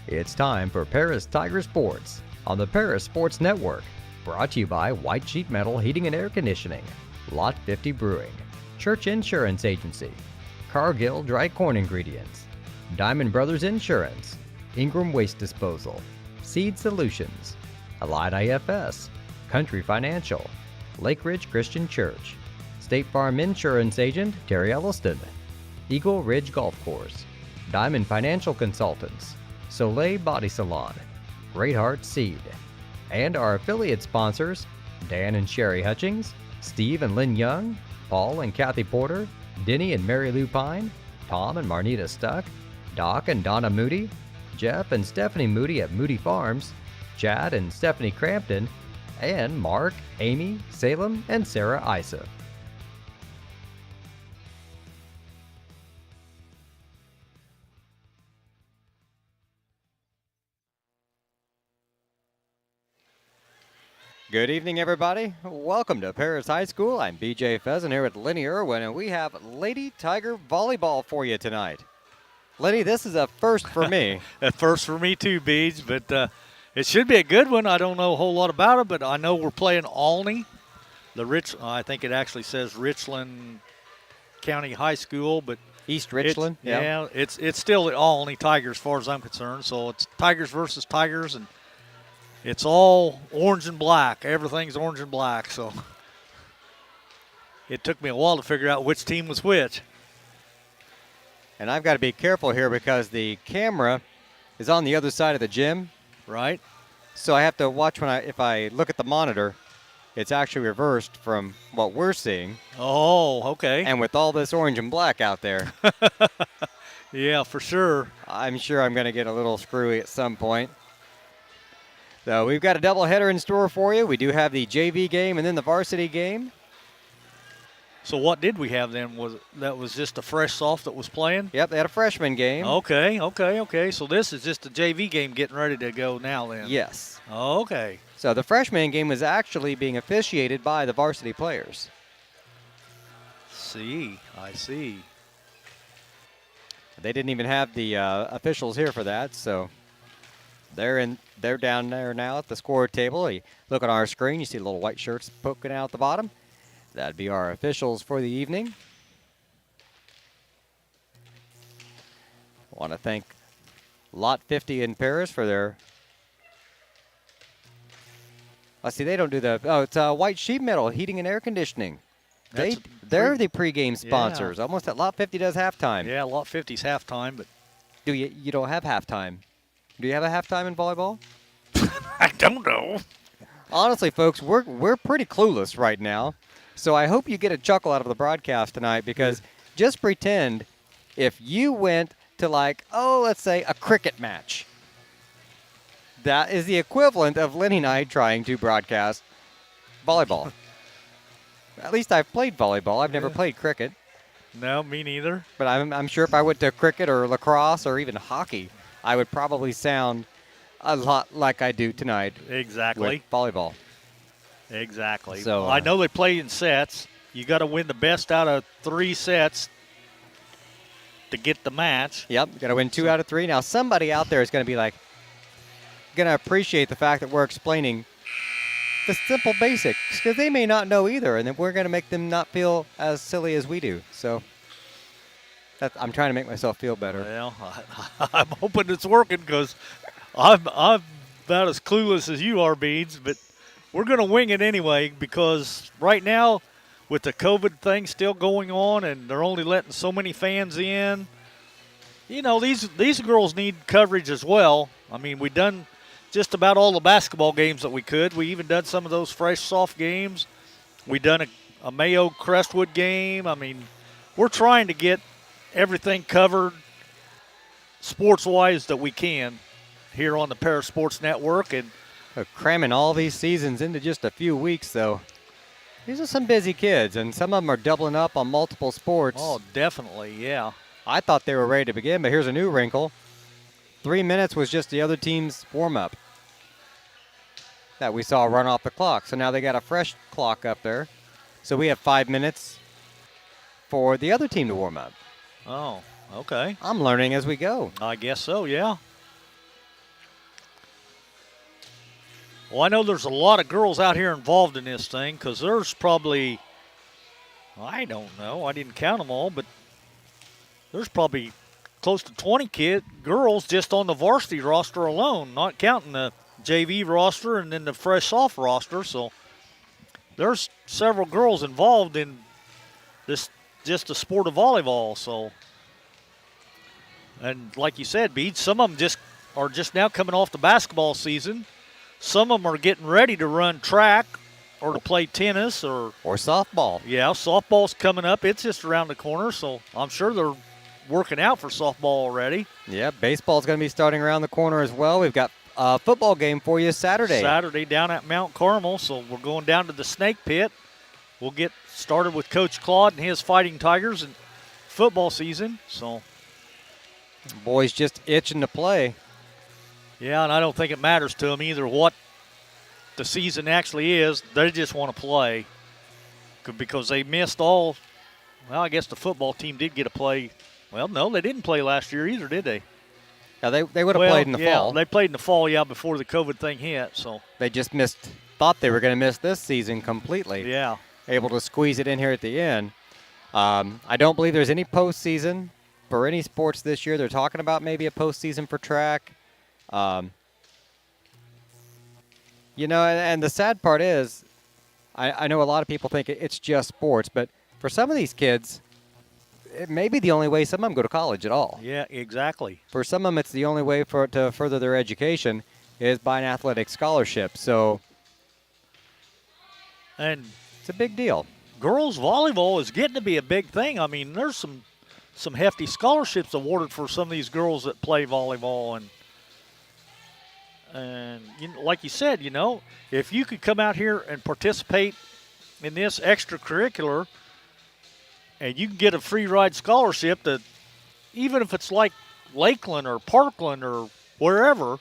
It's time for Paris Tiger Sports on the Paris Sports Network. Brought to you by White Sheet Metal Heating and Air Conditioning, Lot 50 Brewing, Church Insurance Agency, Cargill Dry Corn Ingredients, Diamond Brothers Insurance, Ingram Waste Disposal, Seed Solutions, Allied IFS, Country Financial, Lake Ridge Christian Church, State Farm Insurance Agent Terry Elliston, Eagle Ridge Golf Course, Diamond Financial Consultants, Soleil Body Salon, Great Heart Seed, and our affiliate sponsors, Dan and Sherry Hutchings, Steve and Lynn Young, Paul and Kathy Porter, Denny and Mary Lou Pine, Tom and Marnita Stuck, Doc and Donna Moody, Jeff and Stephanie Moody at Moody Farms, Chad and Stephanie Crampton, and Mark, Amy, Salem, and Sarah Isa. Good evening, everybody. Welcome to Paris High School. I'm BJ Pheasant here with Lenny Irwin, and we have Lady Tiger Volleyball for you tonight. Lenny, this is a first for me. A first for me too, Beej, but it should be a good one. I don't know a whole lot about it, but I know we're playing Olney. I think it actually says Richland County High School, but East Richland. Yeah, it's still the Olney Tigers as far as I'm concerned. So it's Tigers versus Tigers, and it's all orange and black. Everything's orange and black. So it took me a while to figure out which team was which. And I've got to be careful here because the camera is on the other side of the gym. Right. So I have to watch if I look at the monitor, it's actually reversed from what we're seeing. Oh, okay. And with all this orange and black out there. Yeah, for sure. I'm sure I'm going to get a little screwy at some point. So we've got a doubleheader in store for you. We do have the JV game and then the varsity game. So what did we have then? That was just a fresh soft that was playing? Yep, they had a freshman game. Okay. So this is just a JV game getting ready to go now then? Yes. Okay. So the freshman game was actually being officiated by the varsity players. I see. They didn't even have the officials here for that, so they're down there now at the score table. You look at our screen, you see little white shirts poking out the bottom. That'd be our officials for the evening. I want to thank Lot 50 in Paris for their... Let's see, they don't do it's White Sheet Metal Heating and Air Conditioning. They're the pregame sponsors. Yeah. Almost at Lot 50 does halftime. Yeah, Lot 50's halftime, but... You don't have halftime. Do you have a halftime in volleyball? I don't know. Honestly, folks, we're pretty clueless right now. So I hope you get a chuckle out of the broadcast tonight because just pretend if you went to let's say a cricket match. That is the equivalent of Lenny and I trying to broadcast volleyball. At least I've played volleyball. I've never played cricket. No, me neither. But I'm sure if I went to cricket or lacrosse or even hockey, I would probably sound a lot like I do tonight. Exactly. With volleyball. Exactly. So I know they play in sets. You got to win the best out of 3 sets to get the match. Yep, got to win 2 out of 3. Now somebody out there is going to be going to appreciate the fact that we're explaining the simple basics because they may not know either, and then we're going to make them not feel as silly as we do. So I'm trying to make myself feel better. Well, I'm hoping it's working because I'm about as clueless as you are, Beads, but we're going to wing it anyway because right now with the COVID thing still going on and they're only letting so many fans in, these girls need coverage as well. I mean, we've done just about all the basketball games that we could. We even done some of those fresh soft games. We done a Mayo Crestwood game. I mean, we're trying to get everything covered sports-wise that we can here on the Paris Sports Network. And cramming all these seasons into just a few weeks, though. These are some busy kids, and some of them are doubling up on multiple sports. Oh, definitely, yeah. I thought they were ready to begin, but here's a new wrinkle. 3 minutes was just the other team's warm-up that we saw run off the clock. So now they got a fresh clock up there. So we have 5 minutes for the other team to warm up. Oh, okay. I'm learning as we go. I guess so, yeah. Well, I know there's a lot of girls out here involved in this thing because there's probably, I don't know, I didn't count them all, but there's probably close to 20 girls just on the varsity roster alone, not counting the JV roster and then the fresh soft roster. So there's several girls involved in this, just the sport of volleyball. So, and like you said, Bede, some of them are just now coming off the basketball season. Some of them are getting ready to run track or to play tennis or softball. Yeah, softball's coming up. It's just around the corner, so I'm sure they're working out for softball already. Yeah, baseball's going to be starting around the corner as well. We've got a football game for you Saturday. Saturday down at Mount Carmel, so we're going down to the Snake Pit. We'll get started with Coach Claude and his Fighting Tigers and football season. So, boys just itching to play. Yeah, and I don't think it matters to them either what the season actually is. They just want to play because they missed all. Well, I guess the football team did get a play. Well, no, they didn't play last year either, did they? Yeah, they would have played in the fall. They played in the fall, before the COVID thing hit. So they just thought they were going to miss this season completely. Yeah. Able to squeeze it in here at the end. I don't believe there's any postseason for any sports this year. They're talking about maybe a postseason for track. And the sad part is, I know a lot of people think it's just sports, but for some of these kids, it may be the only way some of them go to college at all. Yeah, exactly. For some of them, it's the only way to further their education is by an athletic scholarship. So, and it's a big deal. Girls volleyball is getting to be a big thing. I mean, there's some hefty scholarships awarded for some of these girls that play volleyball, and like you said, if you could come out here and participate in this extracurricular, and you can get a free ride scholarship that, even if it's like Lakeland or Parkland or wherever,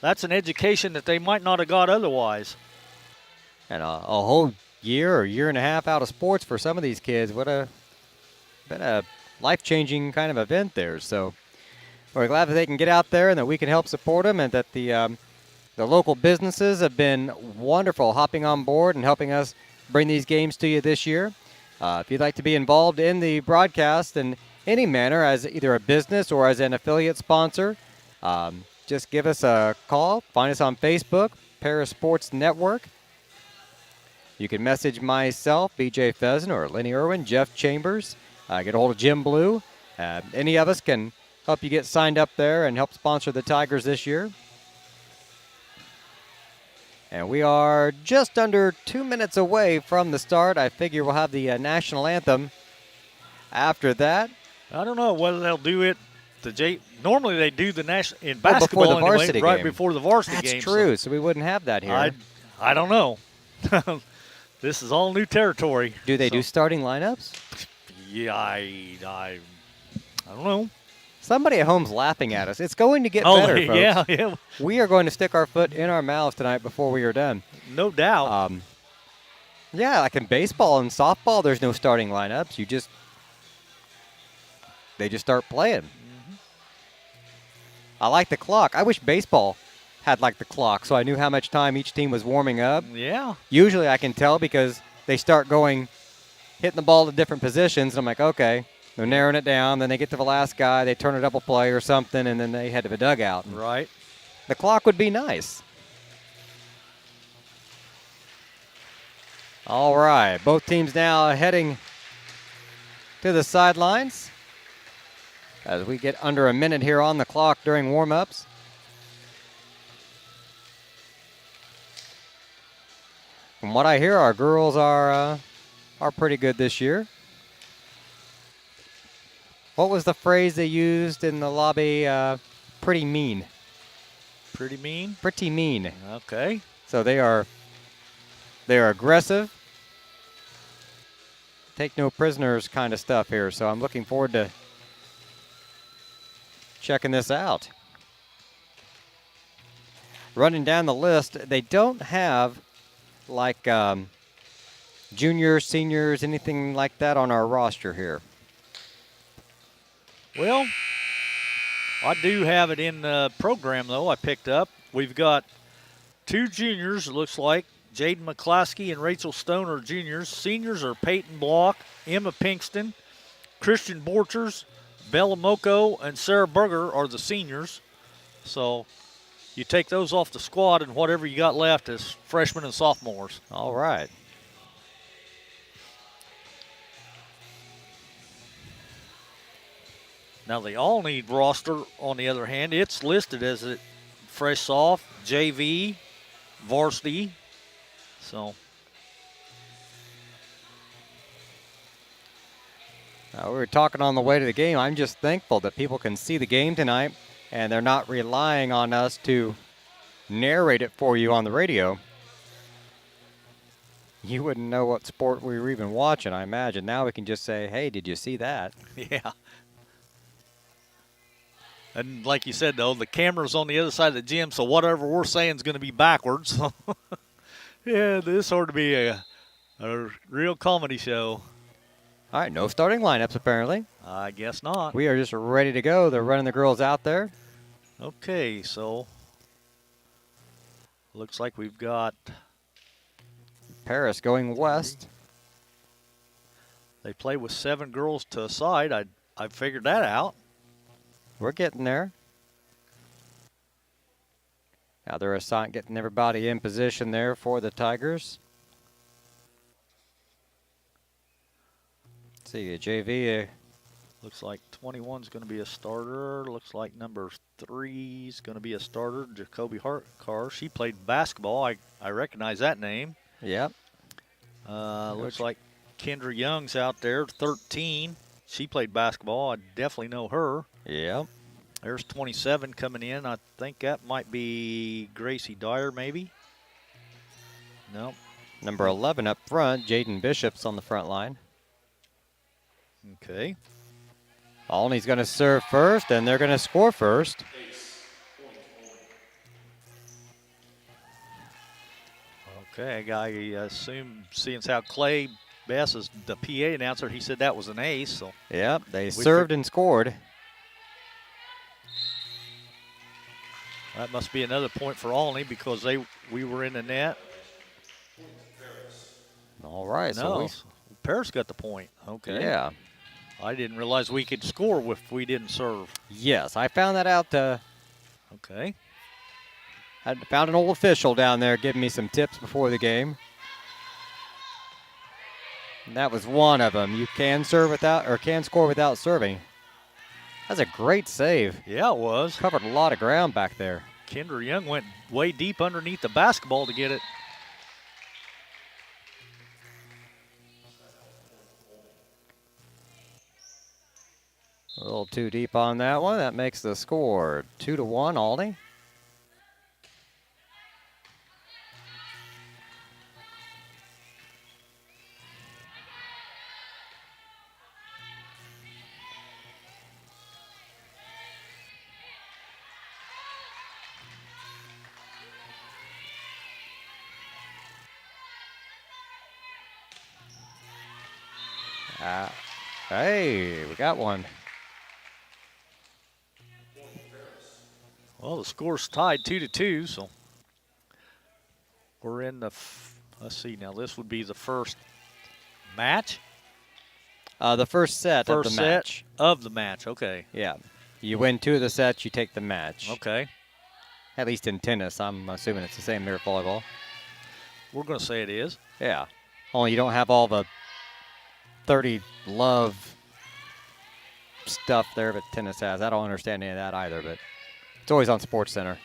that's an education that they might not have got otherwise. And a whole year or year and a half out of sports for some of these kids, been a life-changing kind of event there. So we're glad that they can get out there and that we can help support them, and that the local businesses have been wonderful hopping on board and helping us bring these games to you this year. If you'd like to be involved in the broadcast in any manner as either a business or as an affiliate sponsor, just give us a call. Find us on Facebook, Paris Sports Network. You can message myself, BJ Pheasant, or Lenny Irwin, Jeff Chambers. Get a hold of Jim Blue. Any of us can help you get signed up there and help sponsor the Tigers this year. And we are just under 2 minutes away from the start. I figure we'll have the national anthem after that. I don't know whether they'll do it. Normally they do the national in basketball before the varsity right game. Before the varsity game. That's true. So we wouldn't have that here. I don't know. This is all new territory. Do they do starting lineups? Yeah, I don't know. Somebody at home's laughing at us. It's going to get better, folks. Yeah. We are going to stick our foot in our mouths tonight before we are done. No doubt. Yeah, like in baseball and softball, there's no starting lineups. They just start playing. Mm-hmm. I like the clock. I wish baseball had like the clock so I knew how much time each team was warming up. Yeah. Usually I can tell because they start hitting the ball to different positions. And I'm like, okay. They're narrowing it down. Then they get to the last guy. They turn a double play or something, and then they head to the dugout. Right. The clock would be nice. All right. Both teams now heading to the sidelines as we get under a minute here on the clock during warm-ups. From what I hear, our girls are pretty good this year. What was the phrase they used in the lobby? Pretty mean. Pretty mean? Pretty mean. Okay. So they're aggressive. Take no prisoners kind of stuff here. So I'm looking forward to checking this out. Running down the list, they don't have like juniors, seniors, anything like that on our roster here. Well, I do have it in the program, though, I picked up. We've got 2 juniors, it looks like. Jaden McClaskey and Rachel Stone are juniors. Seniors are Peyton Block, Emma Pinkston, Christian Borchers, Bella Moko, and Sarah Berger are the seniors. So you take those off the squad, and whatever you got left is freshmen and sophomores. All right. Now the Olney roster, on the other hand, it's listed as a fresh soft, JV, varsity. So we were talking on the way to the game. I'm just thankful that people can see the game tonight, and they're not relying on us to narrate it for you on the radio. You wouldn't know what sport we were even watching, I imagine. Now we can just say, hey, did you see that? yeah. And like you said, though, the camera's on the other side of the gym, so whatever we're saying is going to be backwards. Yeah, this ought to be a real comedy show. All right, no starting lineups apparently. I guess not. We are just ready to go. They're running the girls out there. Okay, so looks like we've got Paris going west. They play with 7 girls to a side. I figured that out. We're getting there. Now they're getting everybody in position there for the Tigers. Let's see, JV. Looks like 21's going to be a starter. Looks like number 3 is going to be a starter, Jacoby Hartcar. She played basketball. I recognize that name. Yep. Looks like Kendra Young's out there, 13. She played basketball. I definitely know her. Yep. There's 27 coming in. I think that might be Gracie Dyer, maybe. No. Number 11 up front, Jaden Bishop's on the front line. Okay. Olney's going to serve first, and they're going to score first. Okay, I assume, seeing how Clay Bess is the PA announcer, he said that was an ace. So yep, they served and scored. That must be another point for Olney because we were in the net. All right. No, so Paris got the point. Okay. Yeah. I didn't realize we could score if we didn't serve. Yes, I found that out. Okay. I found an old official down there giving me some tips before the game. And that was one of them. You can serve without, or can score without serving. That's a great save. Yeah, it was. Covered a lot of ground back there. Kendra Young went way deep underneath the basketball to get it. A little too deep on that one. That makes the score 2-1, Olney. Hey, we got one. Well, the score's tied 2-2, so we're in the, let's see now, this would be the first match? The first set of the match. Of the match, okay. Yeah. You win 2 of the sets, you take the match. Okay. At least in tennis. I'm assuming it's the same there at volleyball. We're going to say it is. Yeah. Only you don't have all the 30 love stuff there that tennis has. I don't understand any of that either, but it's always on Sports Center.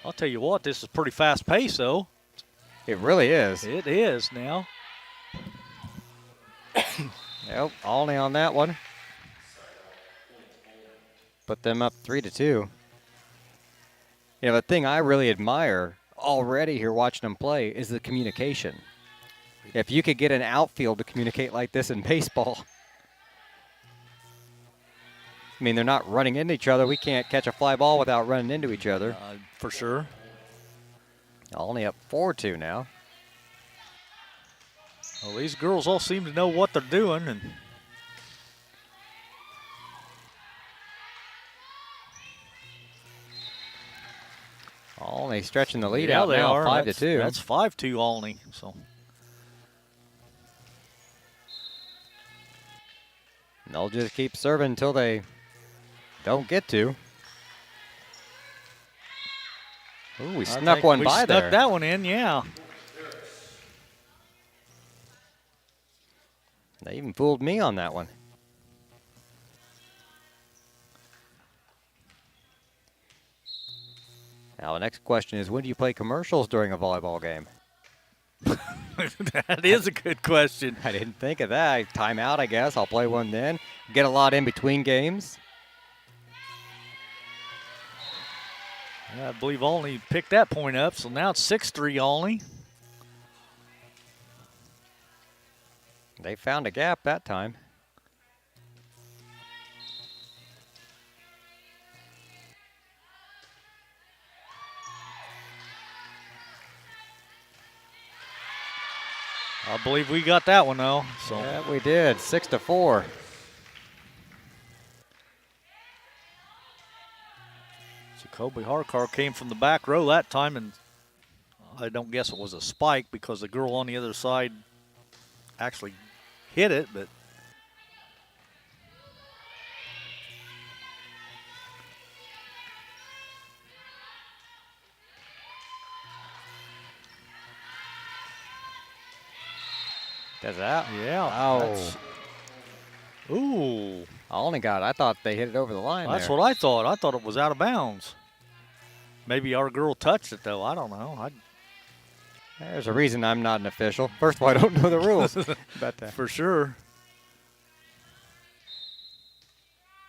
I'll tell you what, this is pretty fast pace, though. It really is. It is now. Yep, Olney on that one. Put them up 3-2. You know, the thing I really admire already here watching them play is the communication. If you could get an outfield to communicate like this in baseball. I mean, they're not running into each other. We can't catch a fly ball without running into each other. For sure. Olney up 4-2 now. Well, these girls all seem to know what they're doing. And Olney stretching the lead Yeah, out they now, are. 5-2. That's 5-2 Olney. So And they'll just keep serving until they don't get to. Ooh, we snuck one by there. We snuck that one in, yeah. They even fooled me on that one. Now the next question is, when do you play commercials during a volleyball game? That is a good question. I didn't think of that. Timeout, I guess. I'll play one then. Get a lot in between games. Yeah, I believe Olney picked that point up, so now it's 6-3 Olney. They found a gap that time. I believe we got that one though. So Yeah, we did. 6-4. Jacoby Harkar came from the back row that time, and I don't guess it was a spike because the girl on the other side actually hit it, but Does that? yeah. Oh. Ooh. I only got it. I thought they hit it over the line That's there. what I thought. I thought it was out of bounds. Maybe our girl touched it, though. I don't know. There's a reason I'm not an official. First of all, I don't know the rules. But For sure.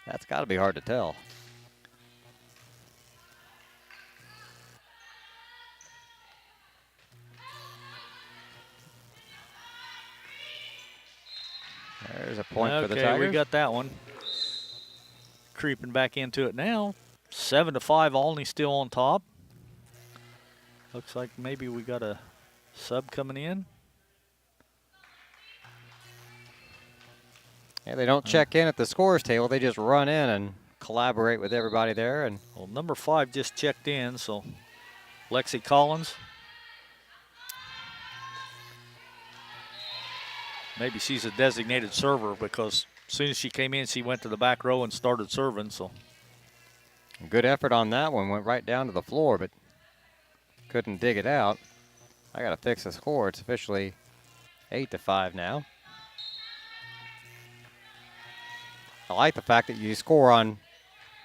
that's got to be hard to tell. There's a point for the Okay, Tigers. we got that one. Creeping back into it now. 7-5, Olney still on top. Looks like maybe we got a sub coming in. Yeah, they don't check in at the scores table. They just run in and collaborate with everybody there. And Well, number 5 just checked in, so Lexi Collins. Maybe she's a designated server because as soon as she came in, she went to the back row and started serving. So good effort on that one. Went right down to the floor, but couldn't dig it out. I got to fix the score. It's officially 8-5 now. I like the fact that you score on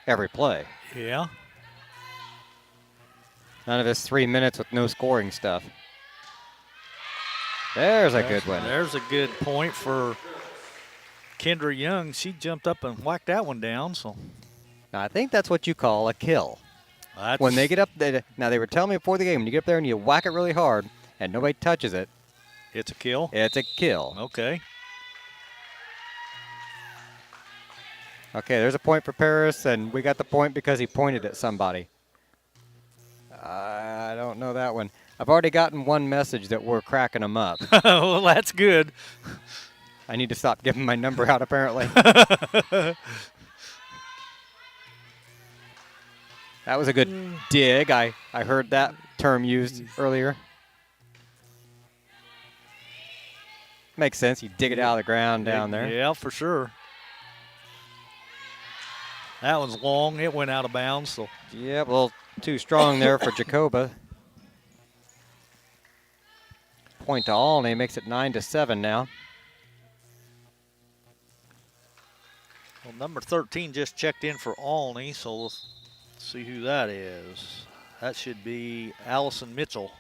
every play. yeah, None of this 3 minutes with no scoring stuff. There's a good one. There's a good point for Kendra Young. She jumped up and whacked that one down. So Now, I think that's what you call a kill. that's, When they get up there, now they were telling me before the game, when you get up there and you whack it really hard and nobody touches it, it's a kill. it's a kill. Okay. Okay, there's a point for Paris, and we got the point because he pointed at somebody. I don't know that one. I've already gotten one message that we're cracking them up. Well, that's good. I need to stop giving my number out, apparently. That was a good dig. I heard that term used earlier. Makes sense. You dig it out of the ground down there. Yeah, for sure. That one's long. It went out of bounds. So Yeah, well, too strong there for Jacoba. Point to Olney makes it 9-7 now. well, number 13 just checked in for Olney, so we'll see who that is. That should be Allison Mitchell.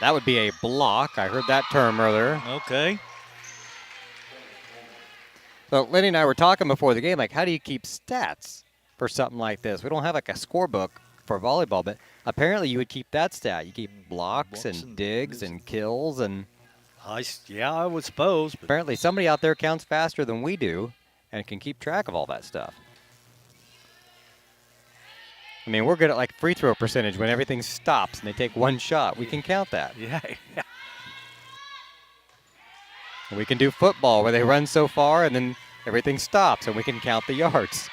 That would be a block. I heard that term earlier. Okay. So Lenny and I were talking before the game, like, how do you keep stats for something like this? We don't have like a scorebook for volleyball, but apparently you would keep that stat. You keep blocks and digs and kills, and Yeah, I would suppose. But apparently somebody out there counts faster than we do and can keep track of all that stuff. I mean, we're good at like free throw percentage when everything stops and they take one shot. We can count that. yeah. We can do football where they run so far and then everything stops and we can count the yards.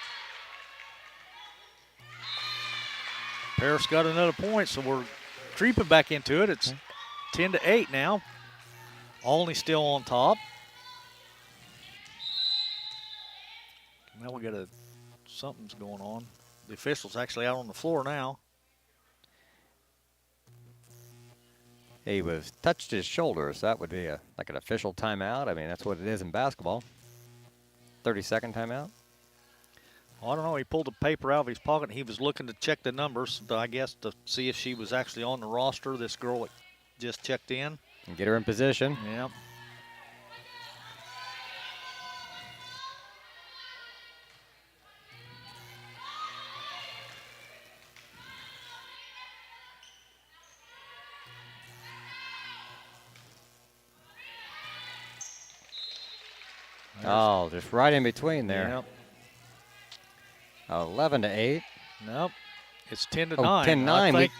Paris got another point, so we're creeping back into it. It's 10-8 now. Olney still on top. Now we got something's going on. The official's actually out on the floor now. He was touched his shoulder, so that would be like an official timeout. I mean, that's what it is in basketball. 30-second timeout. Well, I don't know. He pulled a paper out of his pocket, and he was looking to check the numbers, I guess, to see if she was actually on the roster, this girl that just checked in. And get her in position. Yeah. Oh, just right in between there. Yep. 11-8. Nope. It's 10-9. 10-9. I think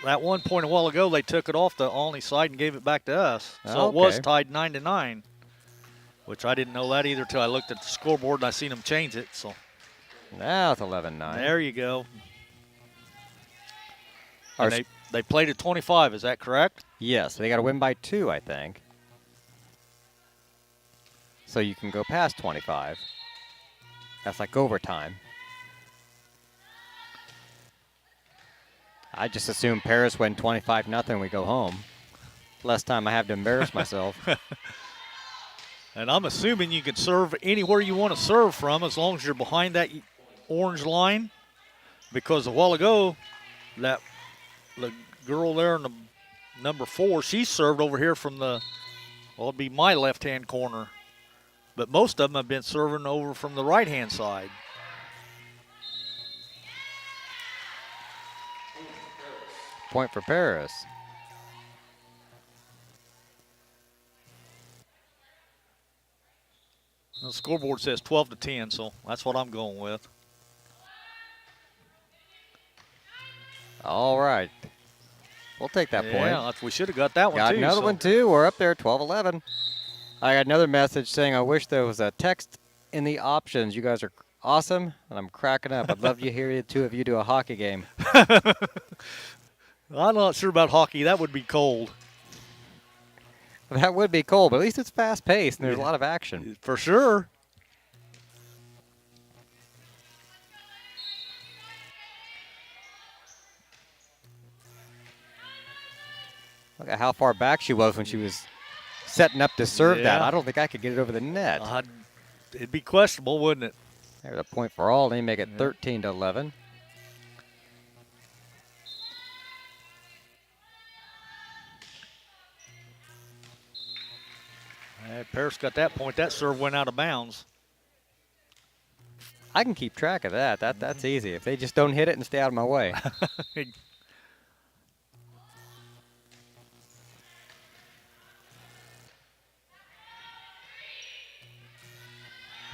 that 1 point a while ago, they took it off the Olney side and gave it back to us. So Okay. it was tied 9-9, which I didn't know that either until I looked at the scoreboard and I seen them change it. So Now it's 11-9. there you go. Our And they played at 25. Is that correct? Yes, they got to win by 2, I think. So you can go past 25. That's like overtime. I just assume Paris win 25-0, we go home. Less time I have to embarrass myself. And I'm assuming you can serve anywhere you want to serve from as long as you're behind that orange line. Because a while ago, the girl there in the number 4, she served over here from it'd be my left-hand corner. But most of them have been serving over from the right-hand side. Point for Paris. The scoreboard says 12-10, so that's what I'm going with. All right. We'll take that point. Yeah, we should have got that one Got too. another one too. We're up there, 12-11. I got another message saying I wish there was a text in the options. You guys are awesome, and I'm cracking up. I'd love to hear the two of you do a hockey game. I'm not sure about hockey. That would be cold. That would be cool, but at least it's fast-paced, and there's a lot of action. For sure. Look at how far back she was when she was setting up to serve that. Yeah. I don't think I could get it over the net. It'd be questionable, wouldn't it? There's a point for all. They make it 13-11. Paris got that point. That serve went out of bounds. I can keep track of that. That's easy. If they just don't hit it and stay out of my way.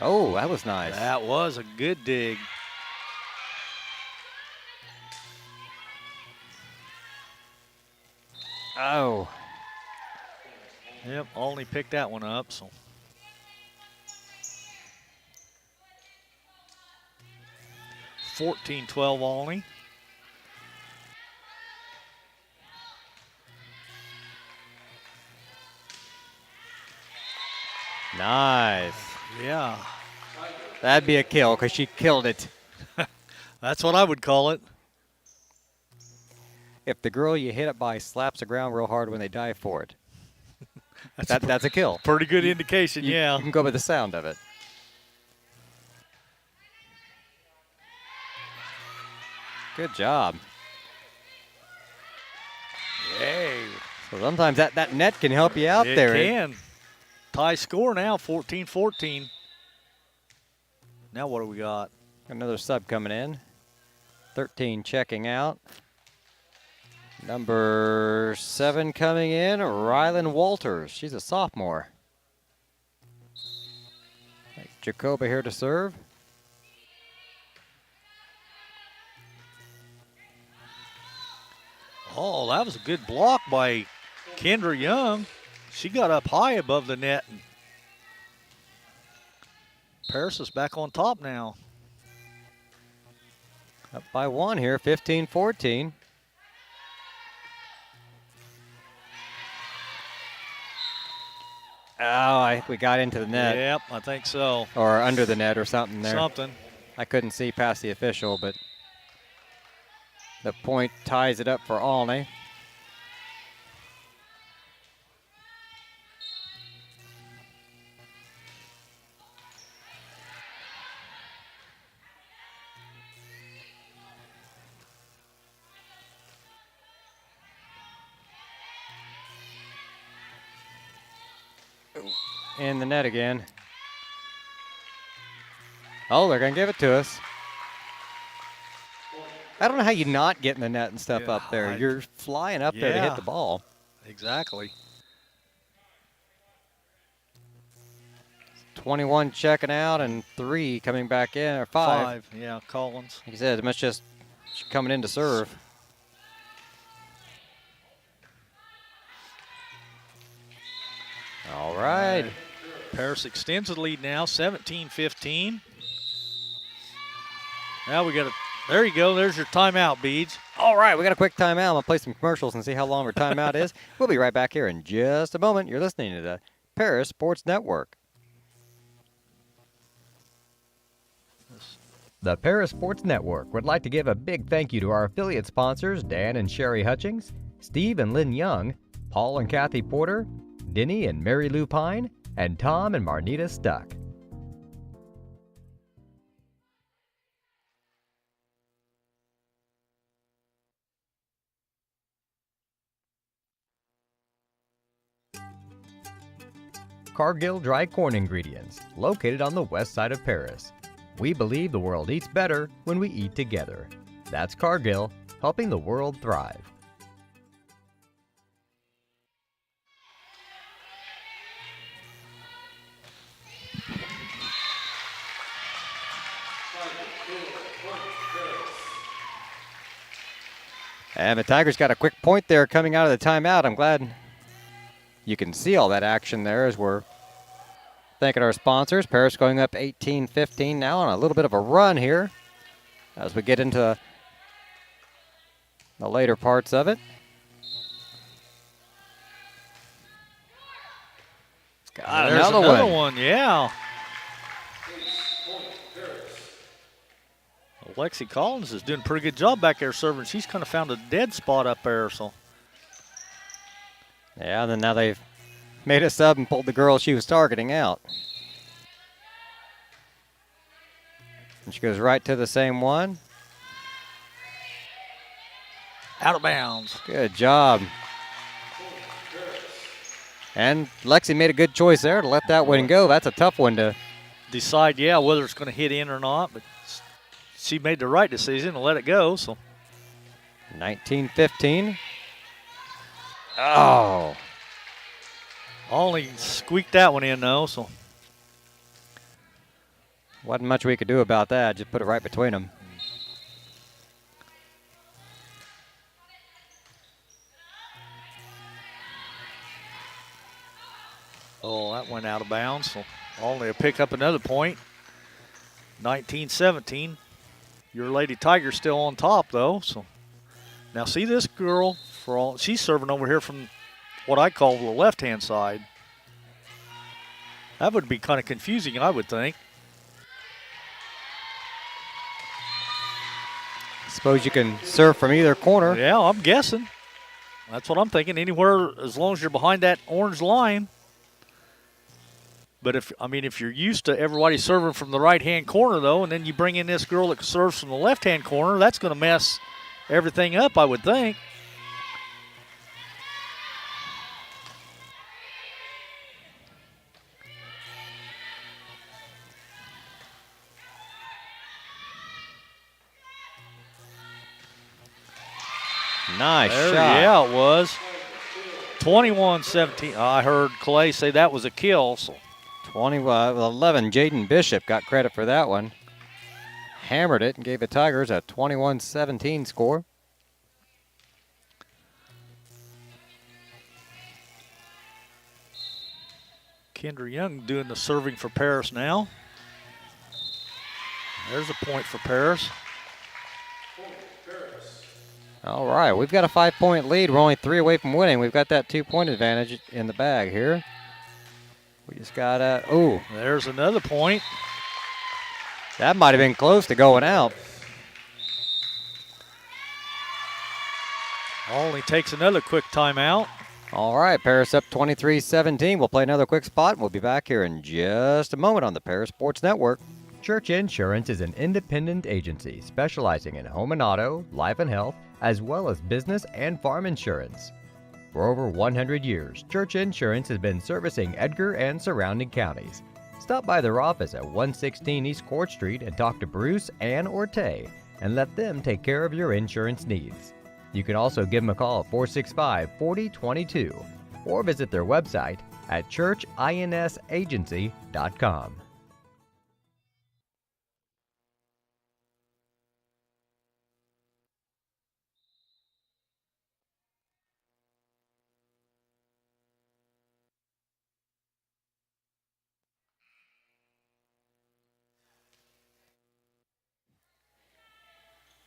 Oh, that was nice. That was a good dig. Oh. Yep, Olney picked that one up. So 14-12 Olney. Nice. Yeah, That'd be a kill because she killed it. that's what I would call it. If the girl you hit it by slaps the ground real hard when they dive for it, that's a kill. Pretty good indication, yeah. You can go by the sound of it. Good job. Hey, So sometimes that net can help you out it there. can. Tie score now, 14-14. Now what do we got? Another sub coming in. 13 checking out. Number 7 coming in, Rylan Walters. She's a sophomore. Jacoba here to serve. Oh, that was a good block by Kendra Young. She got up high above the net. And Paris is back on top now. Up by 1 here, 15-14. Oh, I think we got into the net. Yep, I think so. Or under the net or something there. Something. I couldn't see past the official, but the point ties it up for Olney. In the net again. Oh, they're going to give it to us. I don't know how you not get in the net and stuff up there. You're flying up there to hit the ball. Exactly. 21 checking out and 3 coming back in, or 5. Yeah, Collins. Like I said, it must just coming in to serve. All right. Paris extends the lead now, 17-15. Now we got to, there you go, there's your timeout, Beads. All right, we got a quick timeout. I'm going to play some commercials and see how long our timeout is. We'll be right back here in just a moment. You're listening to the Paris Sports Network. The Paris Sports Network would like to give a big thank you to our affiliate sponsors, Dan and Sherry Hutchings, Steve and Lynn Young, Paul and Kathy Porter, Denny and Mary Lou Pine, and Tom and Marnita Stuck. Cargill Dry Corn Ingredients, located on the west side of Paris. We believe the world eats better when we eat together. That's Cargill, helping the world thrive. And the Tigers got a quick point there coming out of the timeout. I'm glad you can see all that action there as we're thanking our sponsors. Paris going up 18-15 now on a little bit of a run here as we get into the later parts of it. Got another one, yeah. Lexi Collins is doing a pretty good job back there serving. She's kind of found a dead spot up there. So. Yeah, and then now they've made a sub and pulled the girl she was targeting out. And she goes right to the same one. Out of bounds. Good job. And Lexi made a good choice there to let that one go. That's a tough one to decide, whether it's going to hit in or not. But she made the right decision to let it go. So 19-15. Oh. Only squeaked that one in, though. So wasn't much we could do about that. Just put it right between them. Oh, that went out of bounds. So only to pick up another point. 19-17. Your Lady Tiger's still on top, though. So now see this girl, she's serving over here from what I call the left-hand side. That would be kind of confusing, I would think. Suppose you can serve from either corner. Yeah, I'm guessing. That's what I'm thinking. Anywhere, as long as you're behind that orange line. But if you're used to everybody serving from the right-hand corner, though, and then you bring in this girl that serves from the left-hand corner, that's going to mess everything up, I would think. Nice shot. Yeah, it was. 21-17. I heard Clay say that was a kill. So 11. Jaden Bishop got credit for that one. Hammered it and gave the Tigers a 21-17 score. Kendra Young doing the serving for Paris now. There's a point for Paris. All right, we've got a 5-point lead. We're only 3 away from winning. We've got that 2-point advantage in the bag here. We just got ooh. There's another point. That might have been close to going out. Olney takes another quick timeout. All right, Paris up 23-17. We'll play another quick spot, and we'll be back here in just a moment on the Paris Sports Network. Church Insurance is an independent agency specializing in home and auto, life and health, as well as business and farm insurance. For over 100 years, Church Insurance has been servicing Edgar and surrounding counties. Stop by their office at 116 East Court Street and talk to Bruce, Ann, or Tay, and let them take care of your insurance needs. You can also give them a call at 465-4022 or visit their website at churchinsagency.com.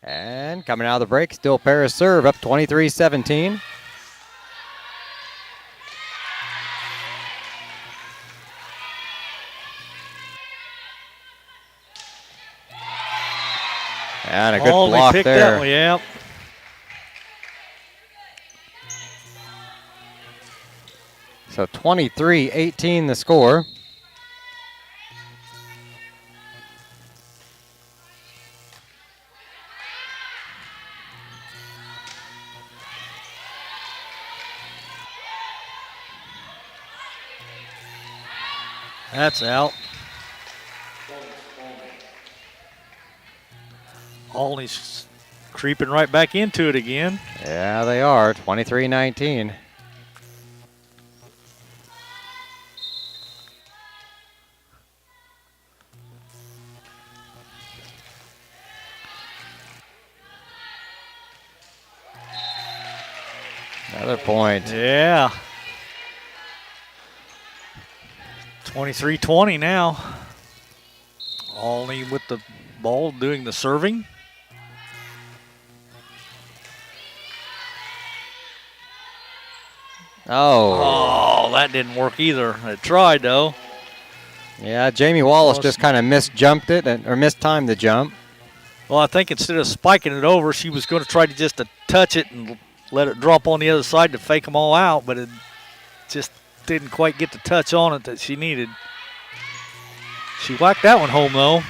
And coming out of the break, still Paris serve up 23-17. And a good block picked there. That one, yeah. So 23-18 the score. That's out. Olney's creeping right back into it again. Yeah, they are. 23-19. Another point. Yeah. 23-20 now. Olney with the ball doing the serving. Oh, that didn't work either. It tried, though. Yeah, Jamie Wallace just kind of misjumped it, or mistimed the jump. Well, I think instead of spiking it over, she was going to try to touch it and let it drop on the other side to fake them all out, but it just didn't quite get the touch on it that she needed. She whacked that one home, though.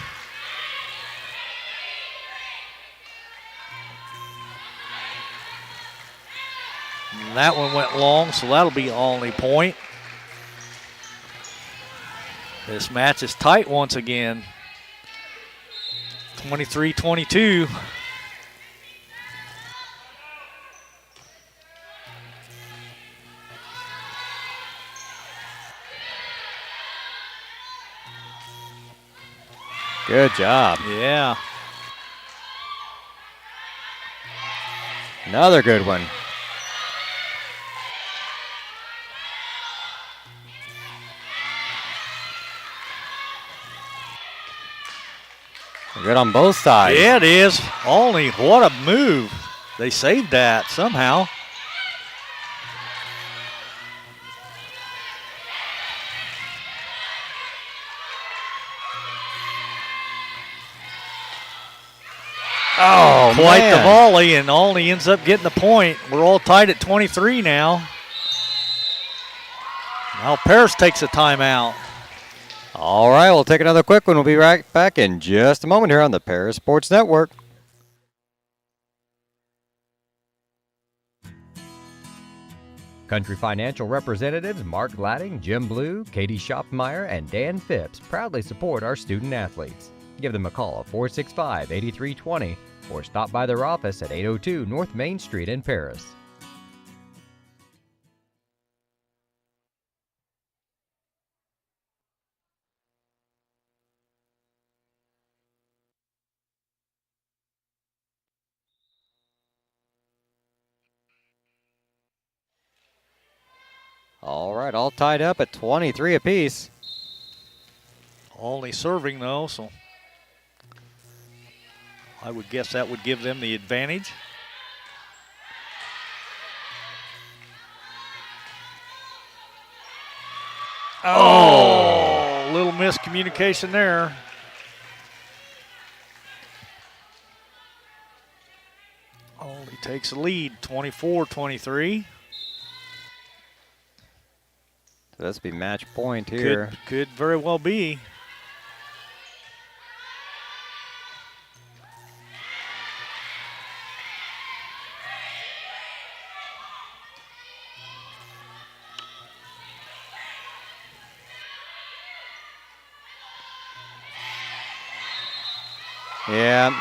And that one went long, so that'll be Olney point. This match is tight once again. 23-22. Good job. Yeah. Another good one. Good on both sides. Yeah, it is. Olney, what a move. They saved that somehow. Oh, Quite man. the volley, and Olney ends up getting the point. We're all tied at 23 now. Now Paris takes a timeout. All right, we'll take another quick one. We'll be right back in just a moment here on the Paris Sports Network. Country Financial representatives Mark Gladding, Jim Blue, Katie Schopmeyer, and Dan Phipps proudly support our student athletes. Give them a call at 465-8320 or stop by their office at 802 North Main Street in Paris. All right, all tied up at 23 apiece. Olney serving, though, so I would guess that would give them the advantage. Oh, little miscommunication there. Olney takes the lead, 24-23. So this will be match point here. Could very well be. Yeah.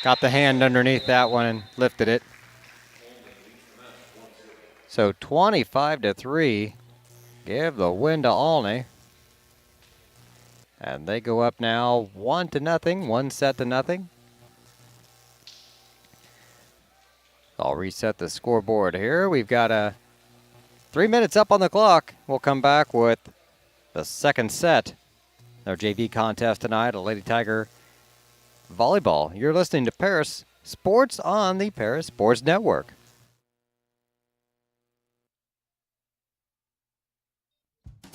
Got the hand underneath that one and lifted it. So 25-3. Give the win to Olney. And they go up now 1-0, 1 set to nothing. I'll reset the scoreboard here. We've got 3 minutes up on the clock. We'll come back with the second set. Our JV contest tonight, a Lady Tiger volleyball. You're listening to Paris Sports on the Paris Sports Network.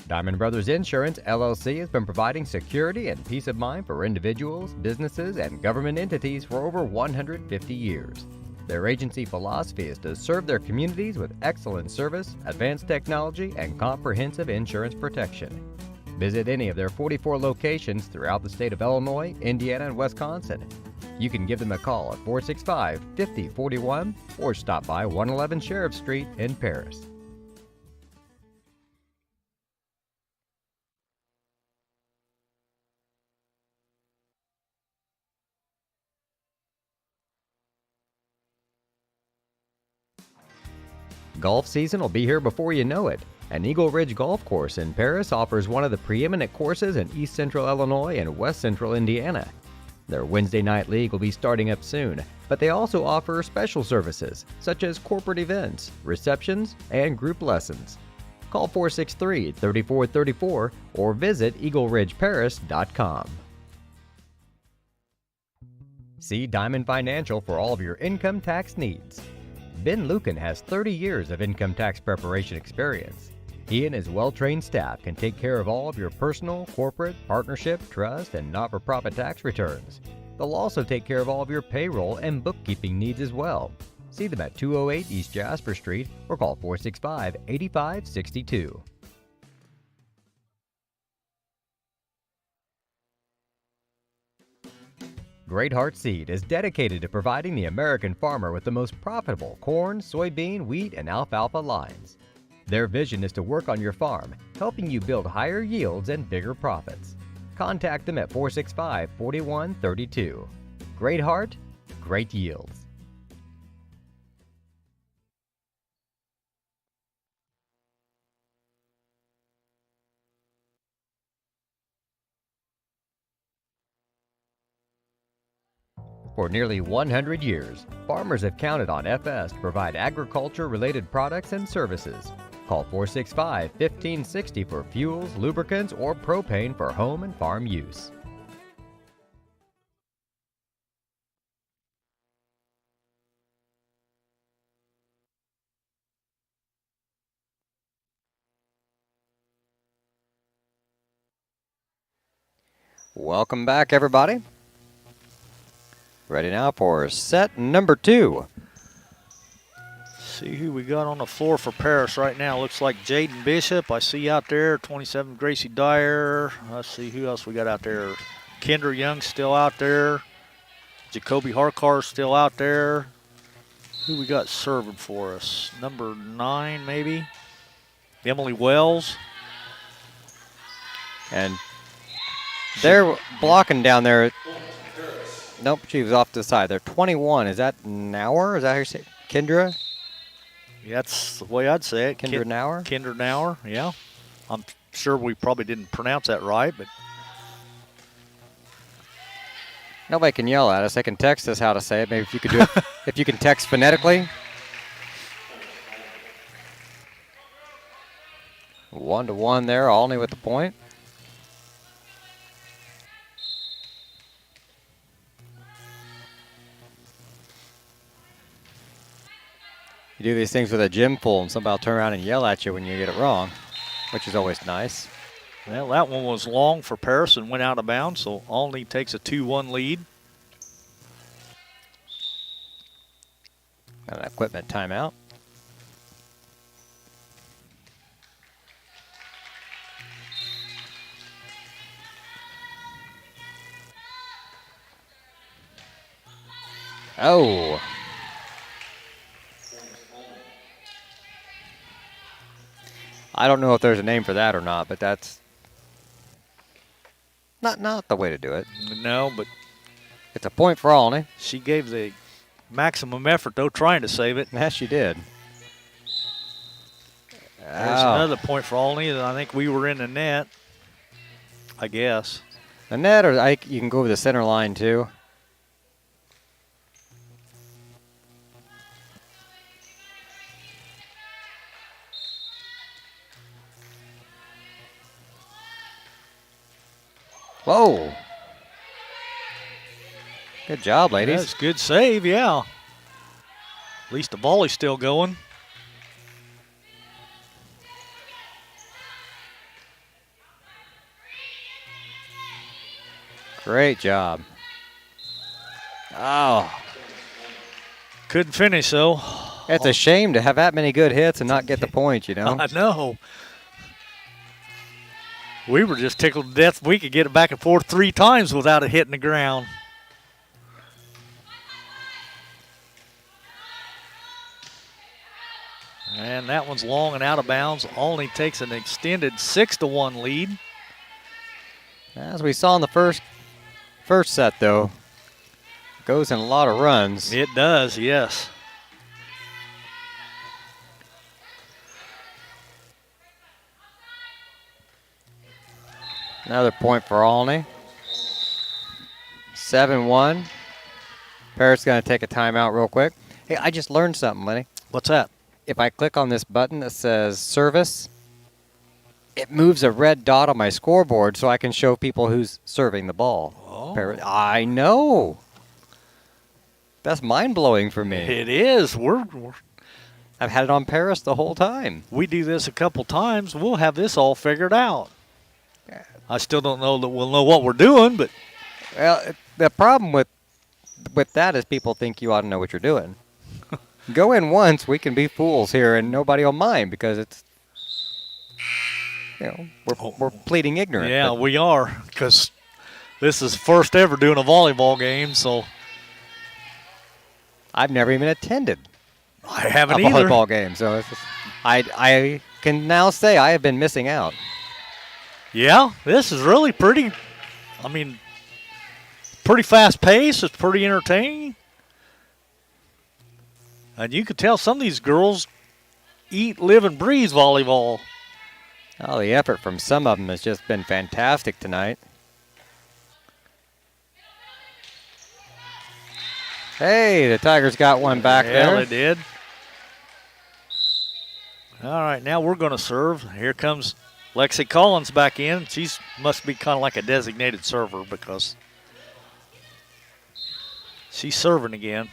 Diamond Brothers Insurance, LLC has been providing security and peace of mind for individuals, businesses, and government entities for over 150 years. Their agency philosophy is to serve their communities with excellent service, advanced technology, and comprehensive insurance protection. Visit any of their 44 locations throughout the state of Illinois, Indiana, and Wisconsin. You can give them a call at 465-5041 or stop by 111 Sheriff Street in Paris. Golf season will be here before you know it. And Eagle Ridge Golf Course in Paris offers one of the preeminent courses in East Central Illinois and West Central Indiana. Their Wednesday night league will be starting up soon, but they also offer special services such as corporate events, receptions, and group lessons. Call 463-3434 or visit eagleridgeparis.com. See Diamond Financial for all of your income tax needs. Ben Lucan has 30 years of income tax preparation experience. He and his well-trained staff can take care of all of your personal, corporate, partnership, trust, and not-for-profit tax returns. They'll also take care of all of your payroll and bookkeeping needs as well. See them at 208 East Jasper Street or call 465-8562. Great Heart Seed is dedicated to providing the American farmer with the most profitable corn, soybean, wheat, and alfalfa lines. Their vision is to work on your farm, helping you build higher yields and bigger profits. Contact them at 465-4132. Great Heart, great yields. For nearly 100 years, farmers have counted on FS to provide agriculture-related products and services. Call 465-1560 for fuels, lubricants, or propane for home and farm use. Welcome back, everybody. Ready now for set number 2. See who we got on the floor for Paris right now. Looks like Jaden Bishop. I see out there. 27, Gracie Dyer. Let's see who else we got out there. Kendra Young still out there. Jacoby Harkar still out there. Who we got serving for us? Number 9, maybe. Emily Wells. And they're blocking down there. Nope, she was off to the side. They're 21. Is that Nauer? Is that how you say it? Kendra? Yeah, that's the way I'd say it. Kendra Nauer? Kendra Nauer, yeah. I'm sure we probably didn't pronounce that right, but Nobody can yell at us. They can text us how to say it. Maybe if you could do it, if you can text phonetically. 1-1 there, Olney with the point. You do these things with a gym full and somebody will turn around and yell at you when you get it wrong, which is always nice. Well, that one was long for Paris and went out of bounds, so Olney takes a 2-1 lead. Got an equipment timeout. Oh. I don't know if there's a name for that or not, but that's not the way to do it. No, but It's a point for Olney. she gave the maximum effort, though, trying to save it. Yes, she did. There's another point for Olney. I think we were in the net, I guess. The net, or you can go over the center line too. Whoa. Good job, ladies. That's a good save, yeah. At least the volley's still going. Great job. Oh. Couldn't finish, though. It's a shame to have that many good hits and not get the point, you know? I know. We were just tickled to death we could get it back and forth 3 times without it hitting the ground. And that one's long and out of bounds. Olney takes an extended 6-1 lead. As we saw in the first set, though, goes in a lot of runs. It does, yes. Another point for Olney. 7-1. Parrot's going to take a timeout real quick. Hey, I just learned something, Lenny. What's that? If I click on this button that says service, it moves a red dot on my scoreboard so I can show people who's serving the ball. Oh. Parrot, I know. That's mind-blowing for me. It is. I've had it on Paris the whole time. We do this a couple times. We'll have this all figured out. I still don't know that we'll know what we're doing, but Well, the problem with that is people think you ought to know what you're doing. Go in once, we can be fools here, and nobody will mind because it's, we're pleading ignorant. yeah, but we are, because this is first ever doing a volleyball game, so I've never even attended I a haven't either. volleyball game, so it's just, I can now say I have been missing out. Yeah, this is really pretty. I mean, pretty fast pace. It's pretty entertaining. And you could tell some of these girls eat, live, and breathe volleyball. Oh, the effort from some of them has just been fantastic tonight. Hey, the Tigers got one back Yeah, there. they did. All right, now we're going to serve. Here comes Lexi Collins back in. She must be kind of like a designated server because she's serving again.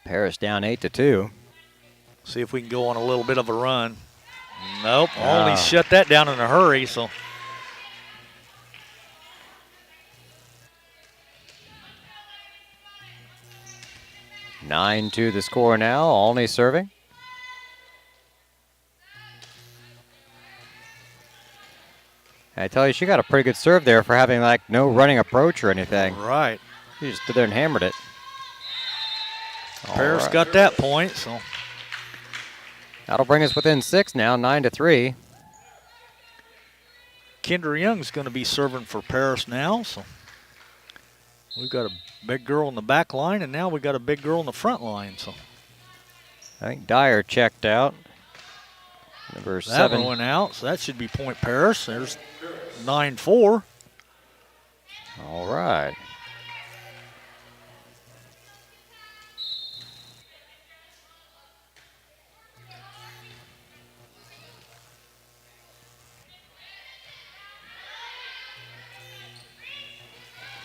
Paris down 8-2. See if we can go on a little bit of a run. Nope, Ah. only shut that down in a hurry. So 9-2 the score now. Olney serving. I tell you, she got a pretty good serve there for having like no running approach or anything. right, She just stood there and hammered it. All Paris right. got that point. So That'll bring us within 6 now, 9-3. Kendra Young's going to be serving for Paris now. So we've got a big girl in the back line, and now we got a big girl in the front line. So I think Dyer checked out. Number that 7. one went out, so that should be point Paris. There's 9-4. All right.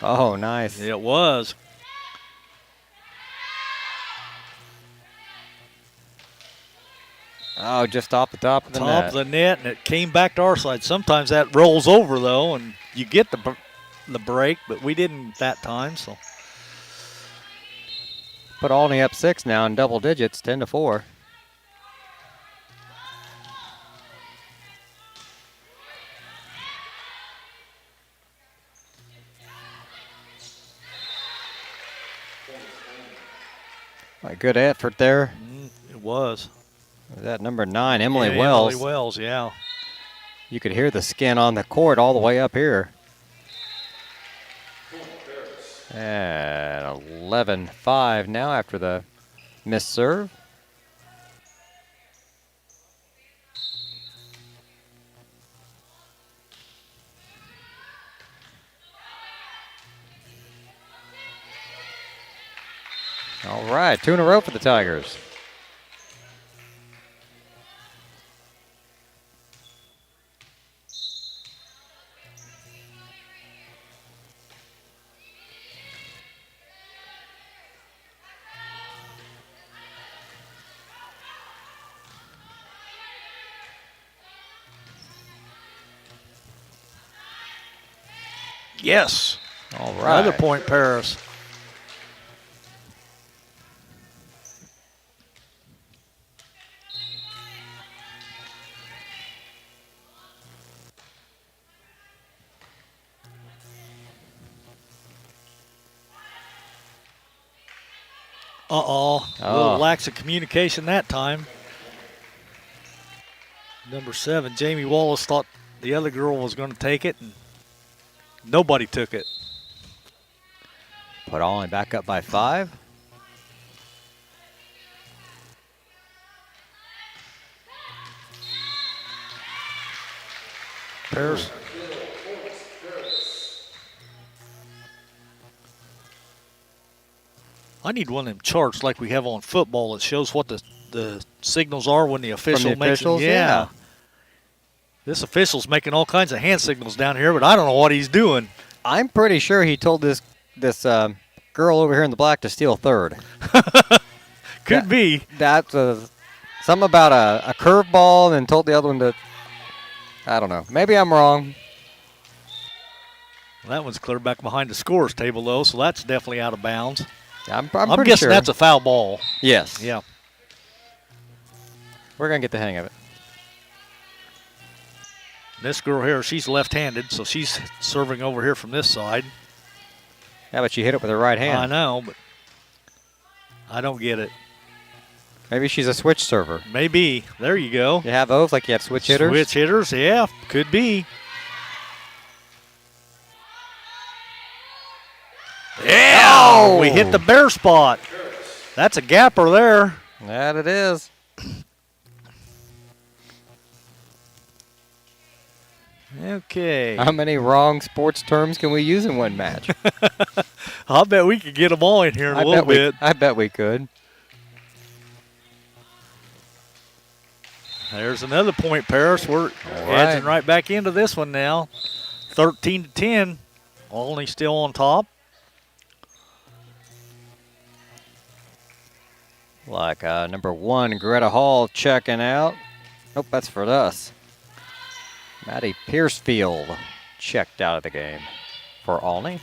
Oh, nice. It was. Oh, just off the top of the net. Top of the net, and it came back to our side. Sometimes that rolls over, though, and you get the break, but we didn't that time. So, Put Olney up 6 now in double digits, 10-4. A good effort there. It was. That number 9, Emily Yeah, Wells. Emily Wells, yeah. You could hear the skin on the court all the way up here. And 11-5 now after the missed serve. All right, 2 in a row for the Tigers. Yes. All right. Another point, Paris. Uh-oh. A little lax of communication that time. Number 7, Jamie Wallace thought the other girl was going to take it, and nobody took it. Put Olney back up by 5. Paris. I need one of them charts like we have on football that shows what the signals are when the official makes them. Yeah. This official's making all kinds of hand signals down here, but I don't know what he's doing. I'm pretty sure he told this girl over here in the black to steal third. Could be. That's something about a curveball, and then told the other one to. I don't know. Maybe I'm wrong. Well, that one's clear back behind the scorers table, though, so that's definitely out of bounds. I'm I'm pretty guessing sure. that's a foul ball. Yes. Yeah. We're going to get the hang of it. This girl here, she's left-handed, so she's serving over here from this side. Yeah, but she hit it with her right hand. I know, but I don't get it. Maybe she's a switch server. Maybe. There you go. You have those like you have switch hitters? Switch hitters, yeah, could be. Yeah! Oh! We hit the bare spot. That's a gapper there. That it is. Okay. How many wrong sports terms can we use in one match? I'll bet we could get them all in here in a little bit. I bet we could. There's another point, Paris. We're edging right back into this one now. 13-10. Olney still on top. Like number 1, Greta Hall checking out. Nope, that's for us. Maddie Piercefield checked out of the game for Olney.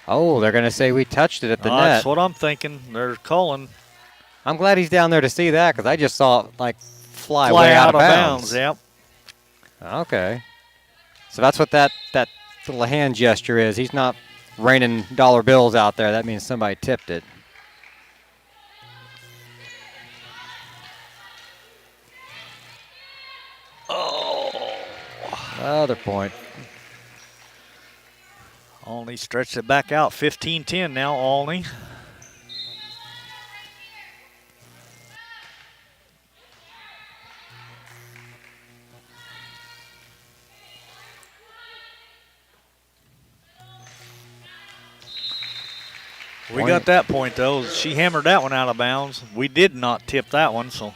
Oh, they're going to say we touched it at the net. That's what I'm thinking. They're calling. I'm glad he's down there to see that because I just saw it like fly way out out of bounds. Yep. Okay. So that's what that little hand gesture is. He's not raining dollar bills out there. That means somebody tipped it. Oh. Other point. Olney stretched it back out. 15-10 now, Olney. We got that point, though. She hammered that one out of bounds. We did not tip that one, so.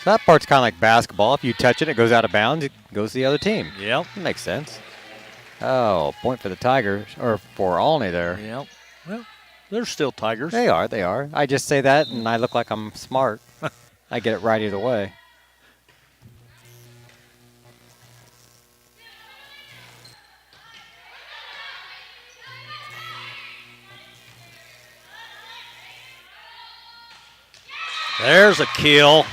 So that part's kind of like basketball. If you touch it, it goes out of bounds. It goes to the other team. Yep. That makes sense. Oh, point for the Tigers, or for Olney there. Yep. Well, they're still Tigers. They are, they are. I just say that, and I look like I'm smart. I get it right either way. There's a kill.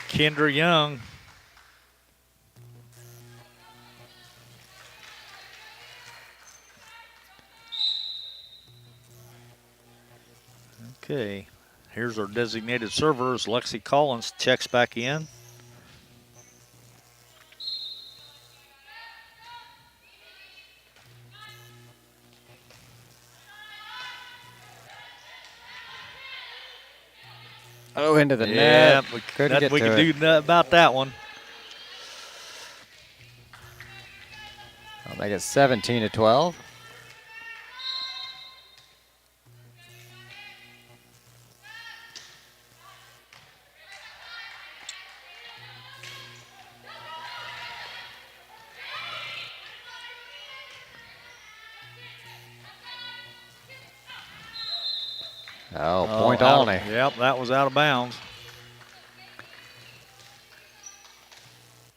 Kendra Young. Okay, here's our designated server as Lexi Collins checks back in. Oh, into the Yeah, net. Couldn't get we to can it. do nothing about that one. I'll make it 17-12. Oh, point Olney. Yep, that was out of bounds.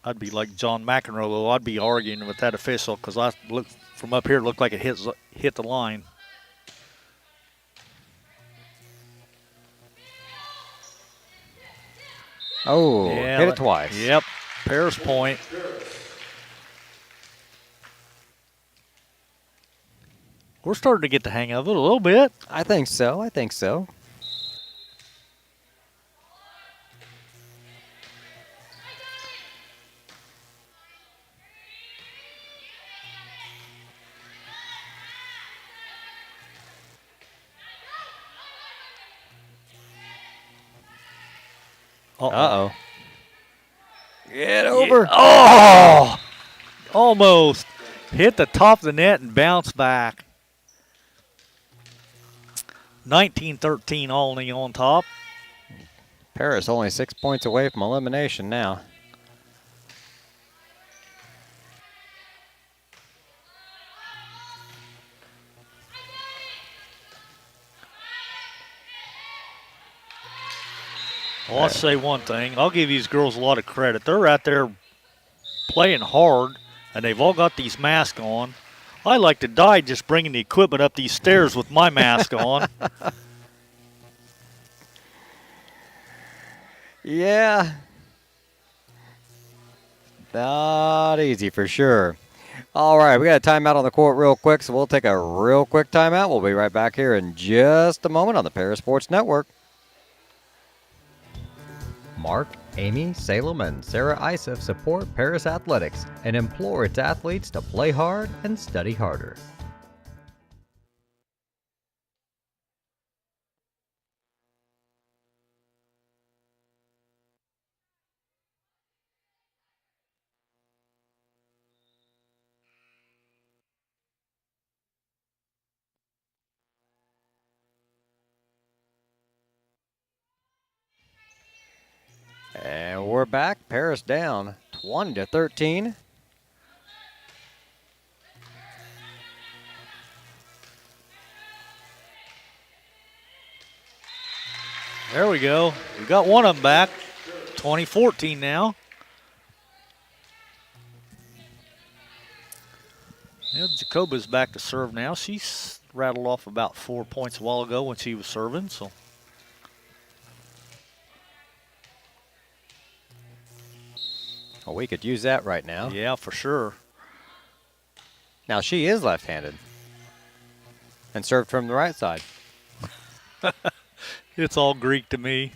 I'd be like John McEnroe, though. I'd be arguing with that official because I look from up here, it looked like it hit the line. Oh, Yeah, hit it twice. Yep, Paris point. We're starting to get the hang of it a little bit. I think so. I think so. Uh-oh. Get over. Yeah. Oh! Almost. Hit the top of the net and bounced back. 19-13 Olney on top. Paris only 6 points away from elimination now. Well, I'll say one thing. I'll give these girls a lot of credit. They're out there playing hard, and they've all got these masks on. I like to die just bringing the equipment up these stairs with my mask on. Yeah. Not easy for sure. All right, we got a timeout on the court real quick, so we'll take a real quick timeout. We'll be right back here in just a moment on the Paris Sports Network. Mark, Amy, Salem, and Sarah Isef support Paris Athletics and implore its athletes to play hard and study harder. And we're back. Paris down 20-13. There we go. We got one of them back. 20-14 now. Yeah, Jacoba's back to serve now. She's rattled off about 4 points a while ago when she was serving. So Well, we could use that right now. yeah, for sure. Now, she is left-handed and served from the right side. It's all Greek to me.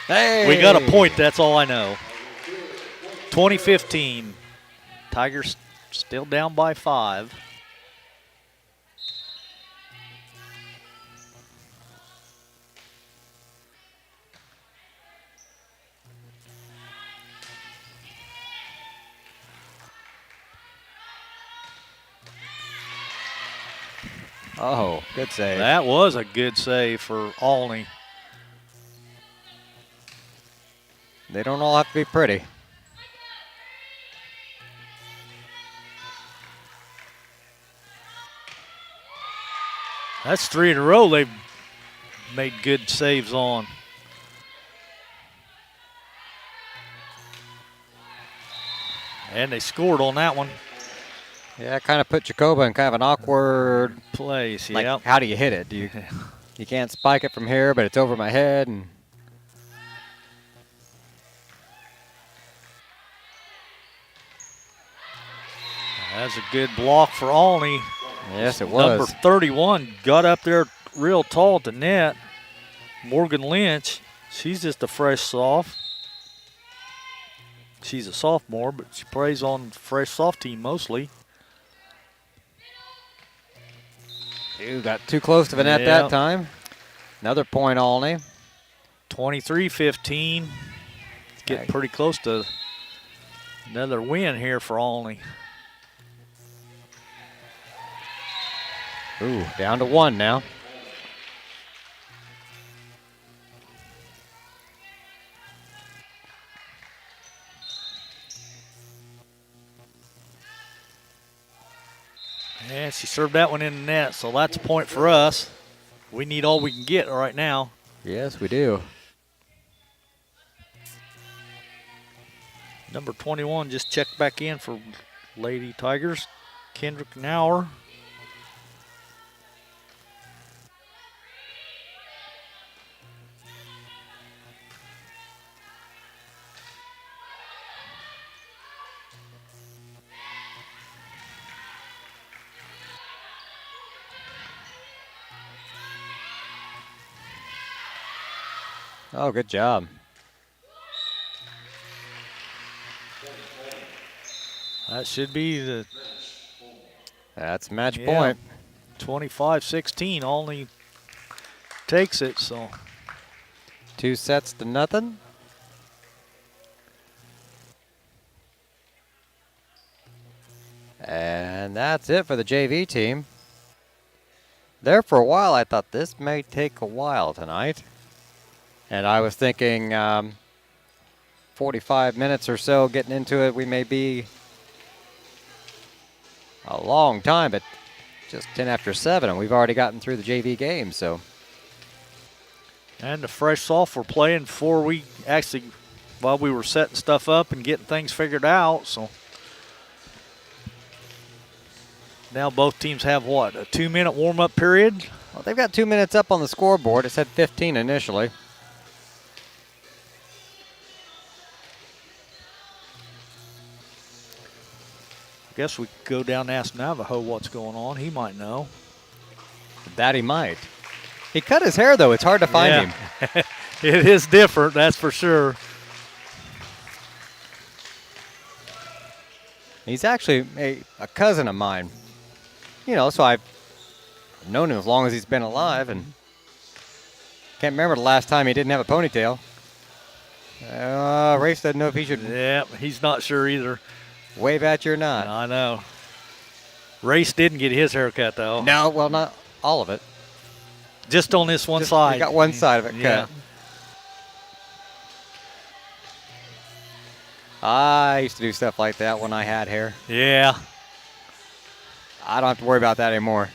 Hey! We got a point, that's all I know. 20-15. Tigers still down by 5. Oh, good save. That was a good save for Olney. They don't all have to be pretty. That's 3 in a row they've made good saves on. And they scored on that one. Yeah, kind of put Jacoba in kind of an awkward Place, like, yeah. how do you hit it? Do you can't spike it from here, but it's over my head. And That's a good block for Olney. yes, it was. Number 31 got up there real tall at the net. Morgan Lynch, she's just a fresh soft. She's a sophomore, but she plays on the fresh soft team mostly. You got too close to the net Yeah. that time. Another point, Olney. 23-15. It's getting pretty close to another win here for Olney. Ooh, down to 1 now. Yeah, she served that one in the net, so that's a point for us. We need all we can get right now. Yes, we do. Number 21 just checked back in for Lady Tigers. Kendrick Nauer. Oh, good job. That should be the That's match Yeah. point. 25-16. Olney takes it, so 2 sets to nothing. And that's it for the JV team. There for a while, I thought this may take a while tonight. And I was thinking 45 minutes or so getting into it, we may be a long time, but just 10 after 7, and we've already gotten through the JV game, so. and the fresh soft were playing before we actually, while we were setting stuff up and getting things figured out. So now both teams have what, a 2-minute warm-up period? Well, they've got 2 minutes up on the scoreboard. It said 15 initially. I guess we could go down and ask Navajo what's going on. He might know. That he might. He cut his hair, though. It's hard to find him. It is different, that's for sure. He's actually a cousin of mine. You know, so I've known him as long as he's been alive, and can't remember the last time he didn't have a ponytail. Race doesn't know if he should Yeah, he's not sure either. wave at you or not. I know. Race didn't get his haircut, though. No, well, not all of it. Just on this one Just- side. He got one side of it Yeah. cut. I used to do stuff like that when I had hair. Yeah. I don't have to worry about that anymore.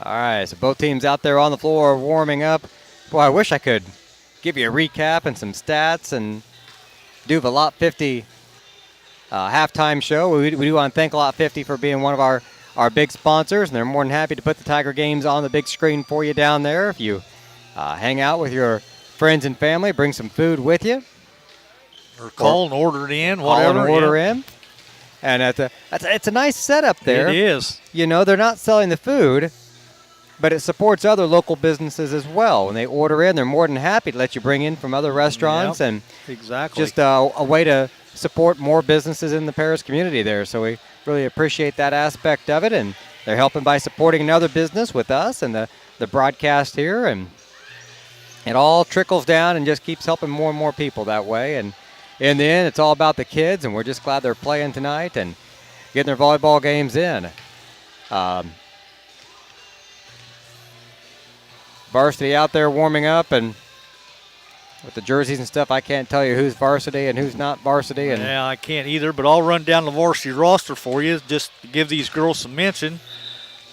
All right, so both teams out there on the floor warming up. Boy, I wish I could give you a recap and some stats and do the Lot 50 halftime show. We do want to thank Lot 50 for being one of our big sponsors, and they're more than happy to put the Tiger games on the big screen for you down there. If you hang out with your friends and family, bring some food with you. Or call and order it in, Call whatever. and order yeah. in. And it's a nice setup there. It is. You know, they're not selling the food, but it supports other local businesses as well. When they order in, they're more than happy to let you bring in from other restaurants, Yep, and exactly. just a way to support more businesses in the Paris community there. So we really appreciate that aspect of it, and they're helping by supporting another business with us and the broadcast here, and it all trickles down and just keeps helping more and more people that way. And in the end, it's all about the kids, and we're just glad they're playing tonight and getting their volleyball games in. Varsity out there warming up, and with the jerseys and stuff, I can't tell you who's varsity and who's not varsity. And yeah, I can't either, but I'll run down the varsity roster for you just to give these girls some mention.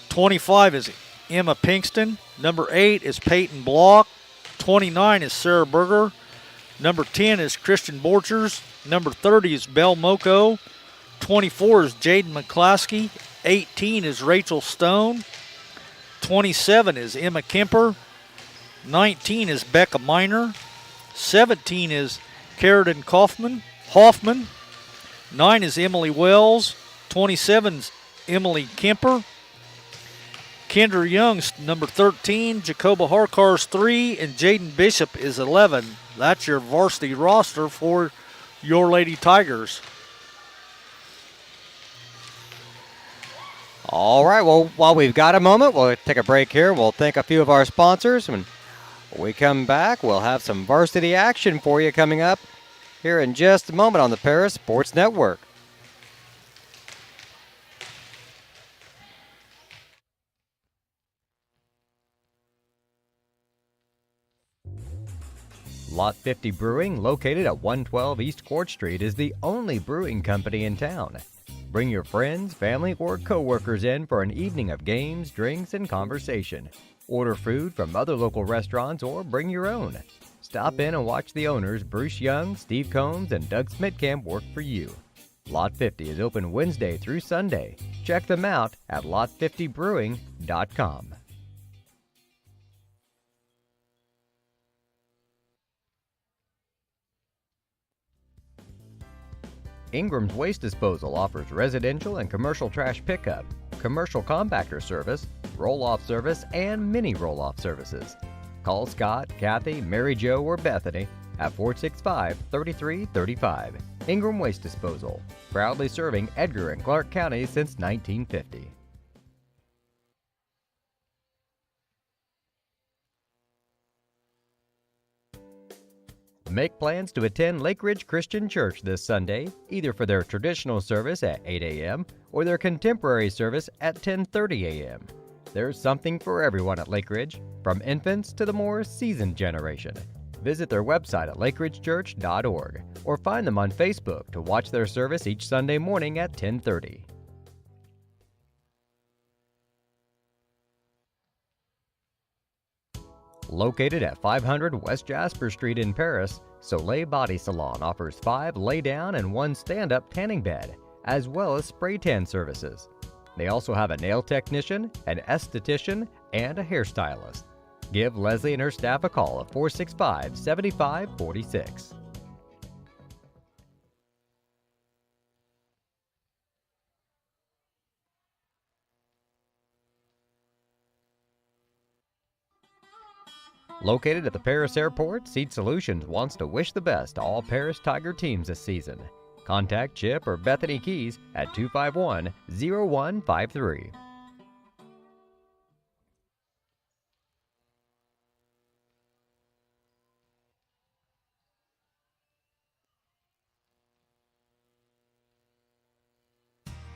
25 is Emma Pinkston. Number 8 is Peyton Block. 29 is Sarah Berger. Number 10 is Christian Borchers. Number 30 is Belle Moko. 24 is Jaden McClaskey. 18 is Rachel Stone. 27 is Emma Kemper. 19 is Becca Miner. 17 is Carradine Hoffman. 9 is Emily Wells. 27 is Emily Kemper. Kendra Young's number 13. Jacoba Harkar's 3. And Jaden Bishop is 11. That's your varsity roster for your Lady Tigers. all right, well, while we've got a moment, we'll take a break here. We'll thank a few of our sponsors. When we come back, we'll have some varsity action for you coming up here in just a moment on the Paris Sports Network. Lot 50 Brewing, located at 112 East Court Street, is the only brewing company in town. Bring your friends, family, or co-workers in for an evening of games, drinks, and conversation. Order food from other local restaurants or bring your own. Stop in and watch the owners, Bruce Young, Steve Combs, and Doug Smitkamp, work for you. Lot 50 is open Wednesday through Sunday. Check them out at lot50brewing.com. Ingram's Waste Disposal offers residential and commercial trash pickup, commercial compactor service, roll-off service, and mini roll-off services. Call Scott, Kathy, Mary Jo, or Bethany at 465-3335. Ingram Waste Disposal, proudly serving Edgar and Clark counties since 1950. Make plans to attend Lake Ridge Christian Church this Sunday, either for their traditional service at 8 a.m. or their contemporary service at 10:30 a.m. There's something for everyone at Lake Ridge, from infants to the more seasoned generation. Visit their website at lakeridgechurch.org or find them on Facebook to watch their service each Sunday morning at 10:30. Located at 500 West Jasper Street in Paris, Soleil Body Salon offers 5 lay-down and 1 stand-up tanning bed, as well as spray tan services. They also have a nail technician, an esthetician, and a hairstylist. Give Leslie and her staff a call at 465-7546. Located at the Paris Airport, Seat Solutions wants to wish the best to all Paris Tiger teams this season. Contact Chip or Bethany Keys at 251-0153.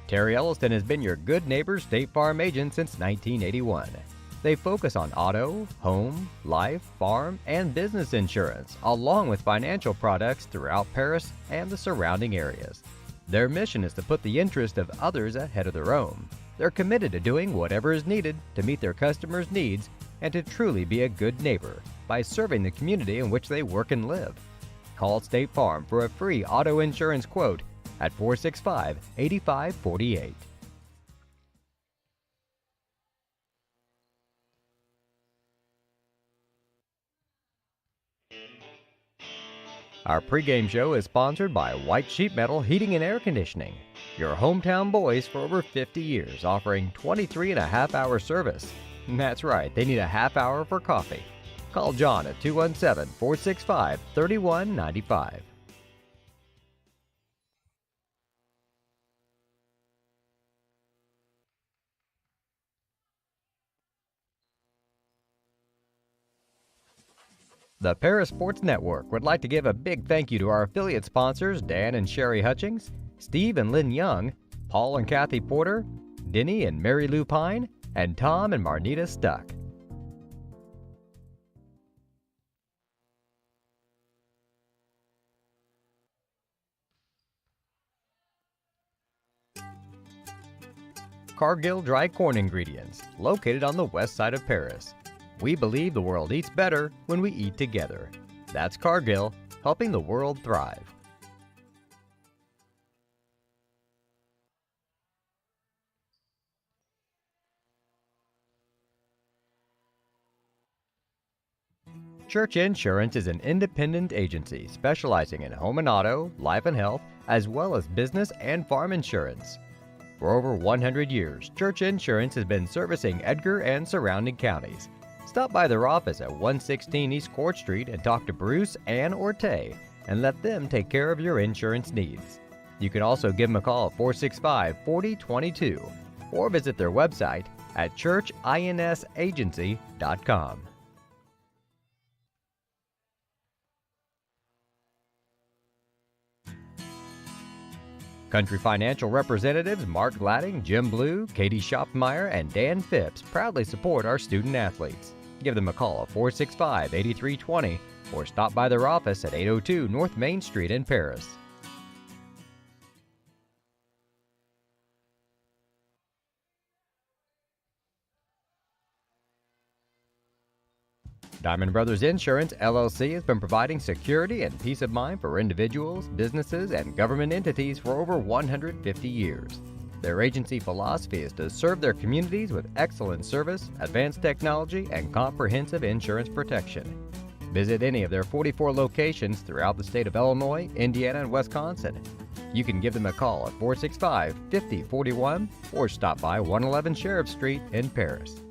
Terry Elliston has been your good neighbor State Farm agent since 1981. They focus on auto, home, life, farm, and business insurance, along with financial products throughout Paris and the surrounding areas. Their mission is to put the interest of others ahead of their own. They're committed to doing whatever is needed to meet their customers' needs and to truly be a good neighbor by serving the community in which they work and live. Call State Farm for a free auto insurance quote at 465-8548. Our pregame show is sponsored by White Sheet Metal Heating and Air Conditioning, your hometown boys for over 50 years, offering 23.5-hour service. That's right, they need a half hour for coffee. Call John at 217-465-3195. The Paris Sports Network would like to give a big thank you to our affiliate sponsors Dan and Sherry Hutchings, Steve and Lynn Young, Paul and Kathy Porter, Denny and Mary Lou Pine, and Tom and Marnita Stuck. Cargill Dry Corn Ingredients, located on the west side of Paris. We believe the world eats better when we eat together. That's Cargill, helping the world thrive. Church Insurance is an independent agency specializing in home and auto, life and health, as well as business and farm insurance. For over 100 years, Church Insurance has been servicing Edgar and surrounding counties. Stop by their office at 116 East Court Street and talk to Bruce, Ann, or Tay, and let them take care of your insurance needs. You can also give them a call at 465-4022 or visit their website at churchinsagency.com. Country Financial representatives Mark Gladding, Jim Blue, Katie Schopfmeyer, and Dan Phipps proudly support our student athletes. Give them a call at 465-8320 or stop by their office at 802 North Main Street in Paris. Diamond Brothers Insurance, LLC has been providing security and peace of mind for individuals, businesses, and government entities for over 150 years. Their agency philosophy is to serve their communities with excellent service, advanced technology, and comprehensive insurance protection. Visit any of their 44 locations throughout the state of Illinois, Indiana, and Wisconsin. You can give them a call at 465-5041 or stop by 111 Sheriff Street in Paris.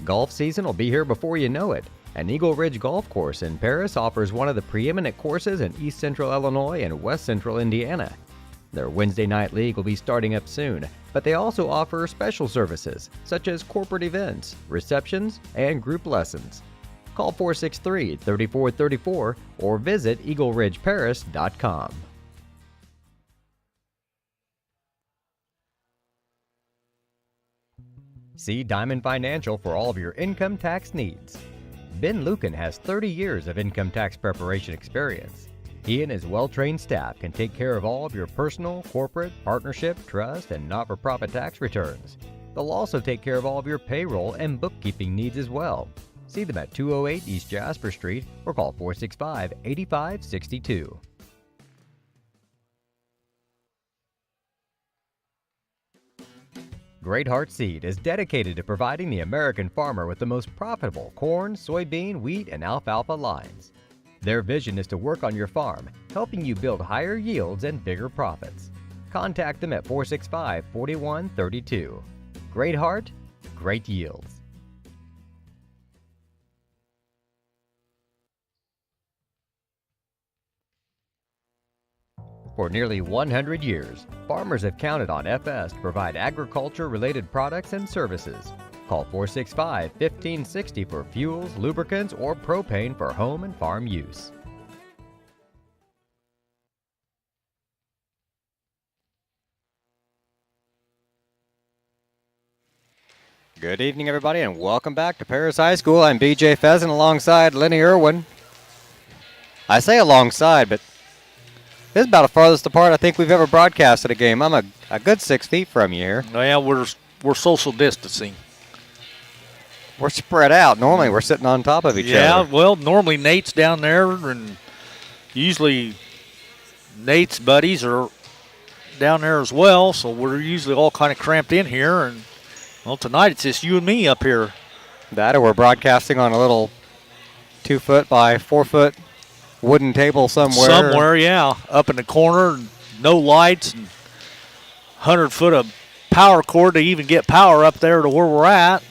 Golf season will be here before you know it, and Eagle Ridge Golf Course in Paris offers one of the preeminent courses in East Central Illinois and West Central Indiana. Their Wednesday night league will be starting up soon, but they also offer special services such as corporate events, receptions, and group lessons. Call 463-3434 or visit eagleridgeparis.com. See Diamond Financial for all of your income tax needs. Ben Lucan has 30 years of income tax preparation experience. He and his well-trained staff can take care of all of your personal, corporate, partnership, trust, and not-for-profit tax returns. They'll also take care of all of your payroll and bookkeeping needs as well. See them at 208 East Jasper Street or call 465-8562. Great Heart Seed is dedicated to providing the American farmer with the most profitable corn, soybean, wheat, and alfalfa lines. Their vision is to work on your farm, helping you build higher yields and bigger profits. Contact them at 465-4132. Great Heart, great yields. For nearly 100 years, farmers have counted on FS to provide agriculture-related products and services. Call 465-1560 for fuels, lubricants, or propane for home and farm use. Good evening, everybody, and welcome back to Paris High School. I'm BJ Pheasant alongside Lenny Irwin. I say alongside, but this is about the farthest apart I think we've ever broadcasted a game. I'm a good 6 feet from you here. Yeah, we're social distancing. We're spread out. Normally we're sitting on top of each other. Yeah, well, normally Nate's down there, and usually Nate's buddies are down there as well, so we're usually all kind of cramped in here. And, well, tonight it's just you and me up here. That or we're broadcasting on a little 2-foot by 4-foot wooden table somewhere. Somewhere, yeah. Up in the corner, no lights, and 100-foot of power cord to even get power up there to where we're at.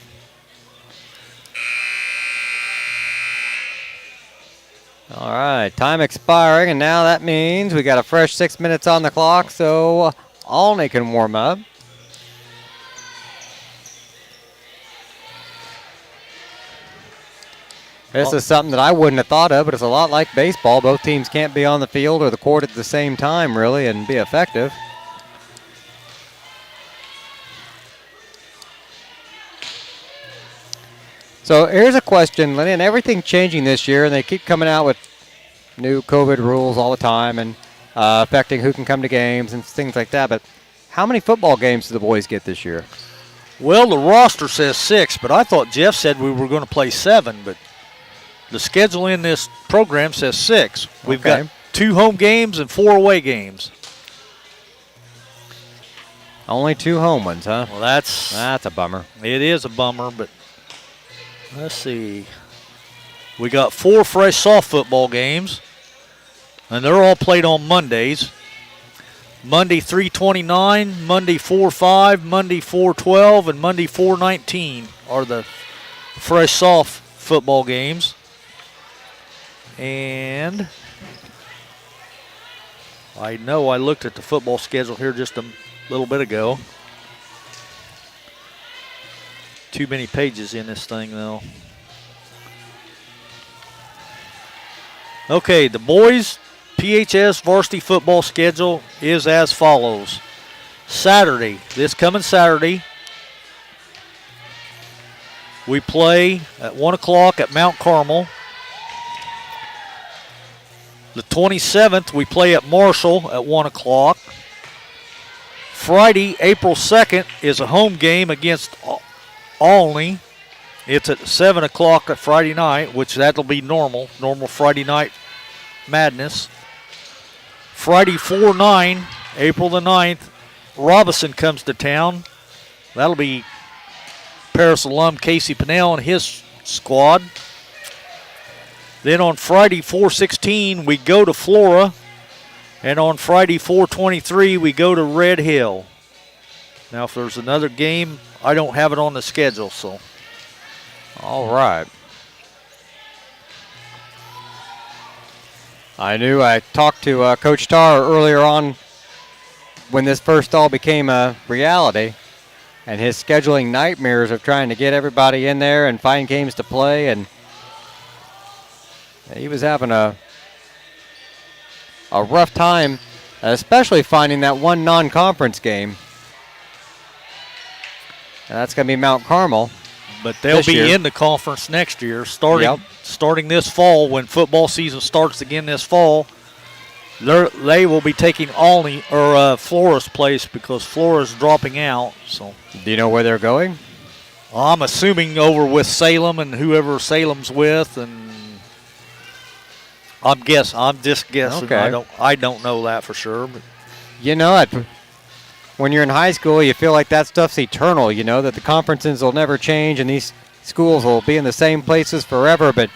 All right, time expiring, and now that means we got a fresh 6 minutes on the clock, so Olney can warm up. This is something that I wouldn't have thought of, but it's a lot like baseball. Both teams can't be on the field or the court at the same time, really, and be effective. So here's a question, Lenny, and everything changing this year, and they keep coming out with new COVID rules all the time and affecting who can come to games and things like that. But how many football games do the boys get this year? Well, the roster says 6, but I thought Jeff said we were going to play 7, but the schedule in this program says 6. We've got 2 home games and 4 away games. Only 2 home ones, huh? Well, that's a bummer. It is a bummer, but let's see. We got 4 fresh soft football games, and they're all played on Mondays. Monday 3/29, Monday 4/5, Monday 4/12, and Monday 4/19 are the fresh soft football games. And I know I looked at the football schedule here just a little bit ago. Too many pages in this thing, though. Okay, the boys' PHS varsity football schedule is as follows. Saturday, this coming Saturday, we play at 1 o'clock at Mount Carmel. The 27th, we play at Marshall at 1 o'clock. Friday, April 2nd, is a home game against Olney. It's at 7 o'clock at Friday night, which that'll be normal Friday night madness. Friday 4/9, April the 9th, Robinson comes to town. That'll be Paris alum Casey Pinnell and his squad. Then on Friday 4/16, we go to Flora. And on Friday 4/23, we go to Red Hill. Now, if there's another game, I don't have it on the schedule, so. All right. I talked to Coach Tarr earlier on when this first all became a reality, and his scheduling nightmares of trying to get everybody in there and find games to play, and he was having a rough time, especially finding that one non-conference game. And that's going to be Mount Carmel. But they'll be in the conference next year, starting this fall when football season starts again this fall. They will be taking Olney or Flora's place because Flora's dropping out. So, do you know where they're going? I'm assuming over with Salem and whoever Salem's with, and I'm just guessing. Okay. I don't know that for sure. But you know, when you're in high school, you feel like that stuff's eternal. You know that the conferences will never change, and these schools will be in the same places forever. But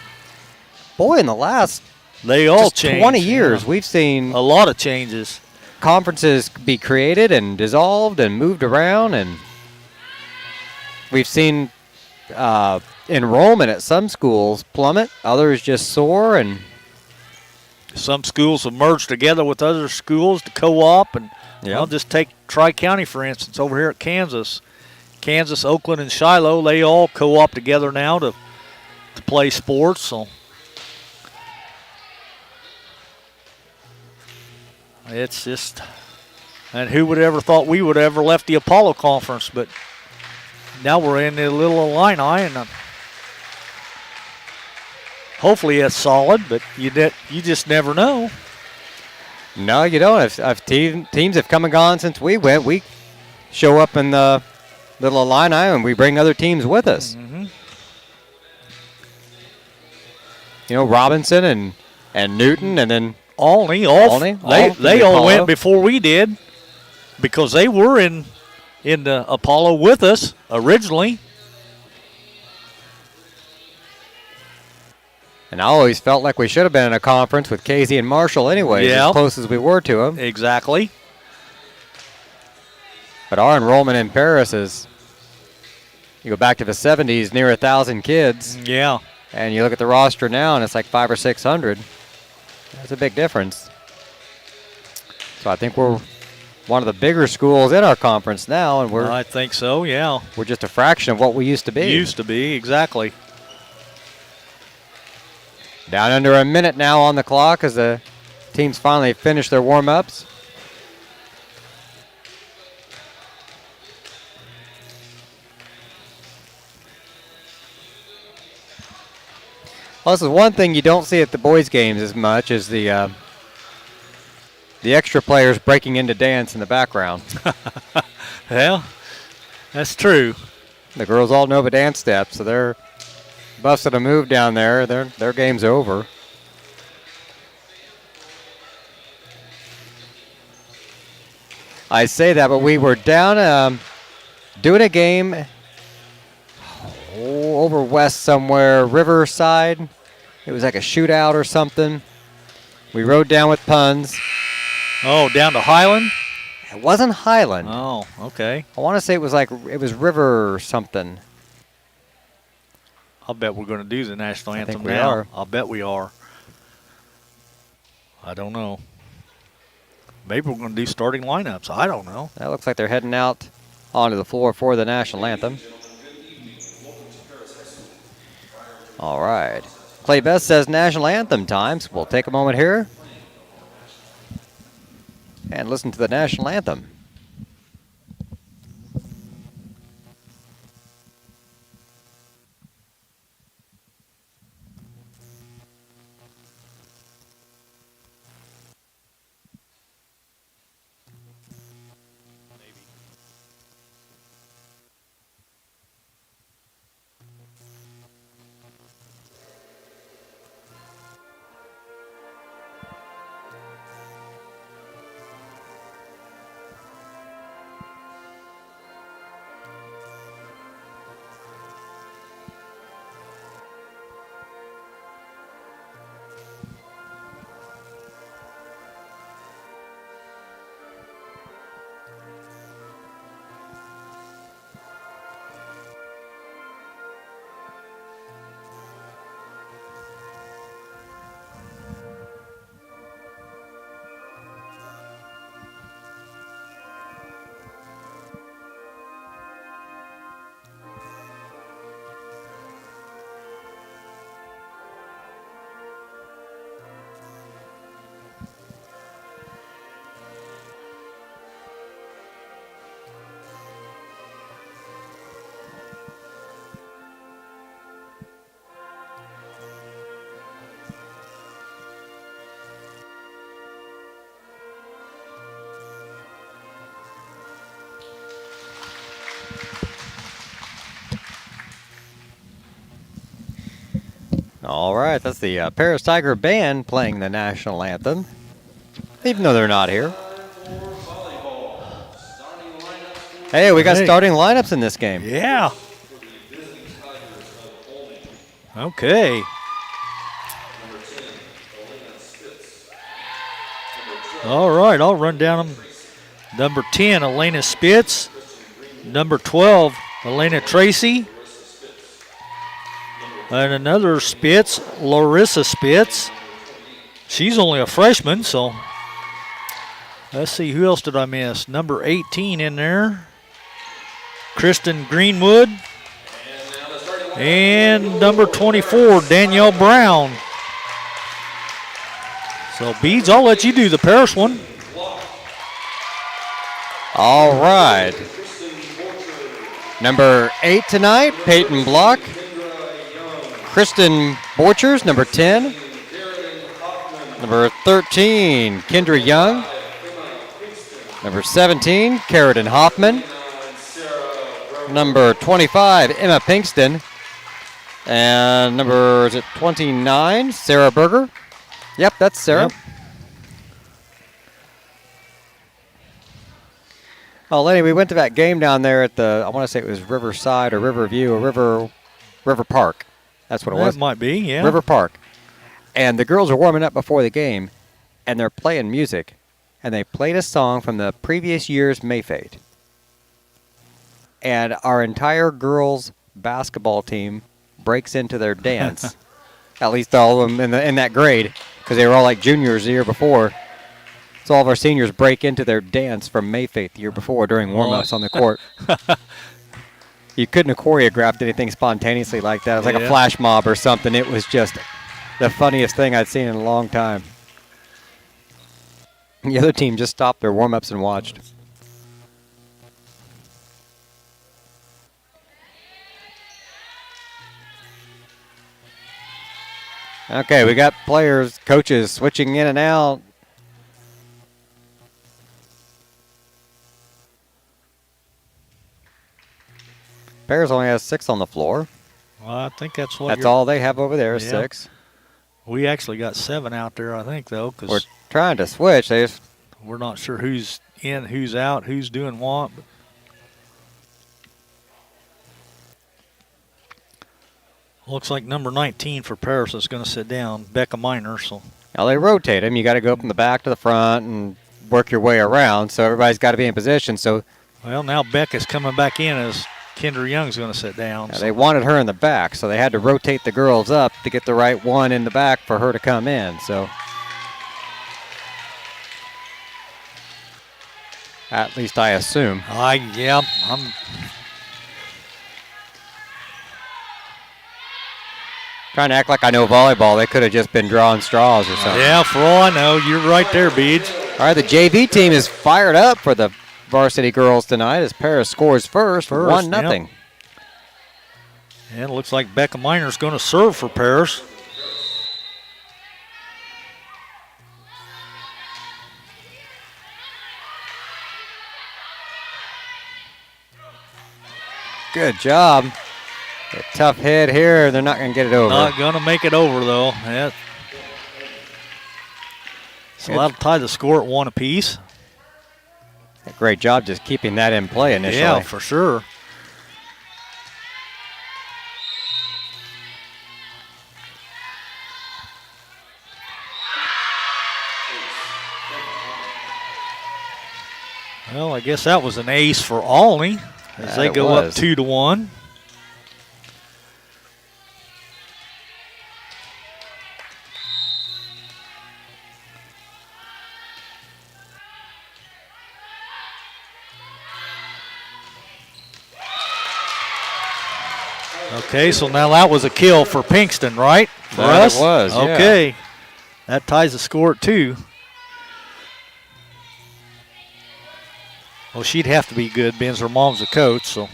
boy, in the last they all changed. 20 years, we've seen a lot of changes. Conferences be created and dissolved and moved around, and we've seen enrollment at some schools plummet, others just soar, and some schools have merged together with other schools to co-op, and I'll just take Tri-County, for instance, over here at Kansas. Kansas, Oakland, and Shiloh, they all co-op together now to play sports. So it's just, and who would ever thought we would ever left the Apollo Conference, but now we're in the little Illini, and hopefully it's solid, but you just never know. No, you don't. If teams have come and gone since we went, we show up in the little Illini and we bring other teams with us. Mm-hmm. You know, Robinson and Newton, and then Olney. They all went before we did because they were in the Apollo with us originally. And I always felt like we should have been in a conference with Casey and Marshall anyways, as close as we were to them. Exactly. But our enrollment in Paris is, you go back to the 70s, near 1,000 kids. Yeah. And you look at the roster now, and it's like 500 or 600. That's a big difference. So I think we're one of the bigger schools in our conference now, and I think so, yeah. We're just a fraction of what we used to be. Used to be, exactly. Down under a minute now on the clock as the teams finally finish their warm-ups. Well, this is one thing you don't see at the boys' games as much is the extra players breaking into dance in the background. Well, that's true. The girls all know the dance steps, so they're busted a move down there. Their game's over. I say that, but we were down doing a game over west somewhere, Riverside. It was like a shootout or something. We rode down with puns. Oh, down to Highland? It wasn't Highland. Oh, okay. I want to say it was River or something. I'll bet we're going to do the national anthem think we now. are. I'll bet we are. I don't know. Maybe we're going to do starting lineups. I don't know. That looks like they're heading out onto the floor for the national anthem. All right. Clay Best says national anthem times. We'll take a moment here and listen to the national anthem. All right, that's the Paris Tiger Band playing the national anthem, even though they're not here. Hey, we got starting lineups in this game. Yeah. Okay. All right, I'll run down them. Number 10, Elena Spitz. Number 12, Elena Tracy. And another Spitz, Larissa Spitz. She's only a freshman, so let's see, who else did I miss? Number 18 in there, Kristen Greenwood. And number 24, Danielle Brown. So, Beads, I'll let you do the Paris one. All right. Number 8 tonight, Peyton Block. Kristen Borchers, number 10. Number 13, Kendra Young. Number 17, Carradine Hoffman. Number 25, Emma Pinkston. And number, is it 29, Sarah Berger? Yep, that's Sarah. Yep. Oh, Lenny, we went to that game down there at the, I want to say it was Riverside or Riverview or River Park. That's what it was. That might be, yeah. River Park. And the girls are warming up before the game, and they're playing music, and they played a song from the previous year's Mayfete. And our entire girls basketball team breaks into their dance. At least all of them in that grade, because they were all like juniors the year before. So all of our seniors break into their dance from Mayfete the year before during warm-ups on the court. You couldn't have choreographed anything spontaneously like that. It was like a flash mob or something. It was just the funniest thing I'd seen in a long time. The other team just stopped their warm-ups and watched. Okay, we got players, coaches switching in and out. Bears only has 6 on the floor. Well, I think that's what That's all they have over there is Yeah. 6. We actually got 7 out there, I think, though, We're because trying to switch. we're not sure who's in, who's out, who's doing what. But looks like number 19 for Paris is going to sit down, Becca Miner. So Now they rotate them. You got to go from the back to the front and work your way around. So everybody's got to be in position. So well, now Becca's coming back in as Kendra Young's going to sit down. they wanted her in the back, so they had to rotate the girls up to get the right one in the back for her to come in. So at least I assume. I'm Trying to act like I know volleyball. They could have just been drawing straws or something. yeah. For all I know, you're right there, Beads. All right, the JV team is fired up for the varsity girls tonight as Paris scores first 1-0. Yep. And it looks like Becca Miner's going to serve for Paris. Good job. A tough hit here. They're not going to get it over. Not going to make it over, though. Yeah. So that'll tie the score at 1 apiece. Great job just keeping that in play initially. Yeah, for sure. Well, I guess that was an ace for Olney as they go up 2-1. Okay, so now that was a kill for Pinkston, right? For us? It was, yeah. Okay. That ties the score at 2. Well, she'd have to be good, being her mom's a coach, so.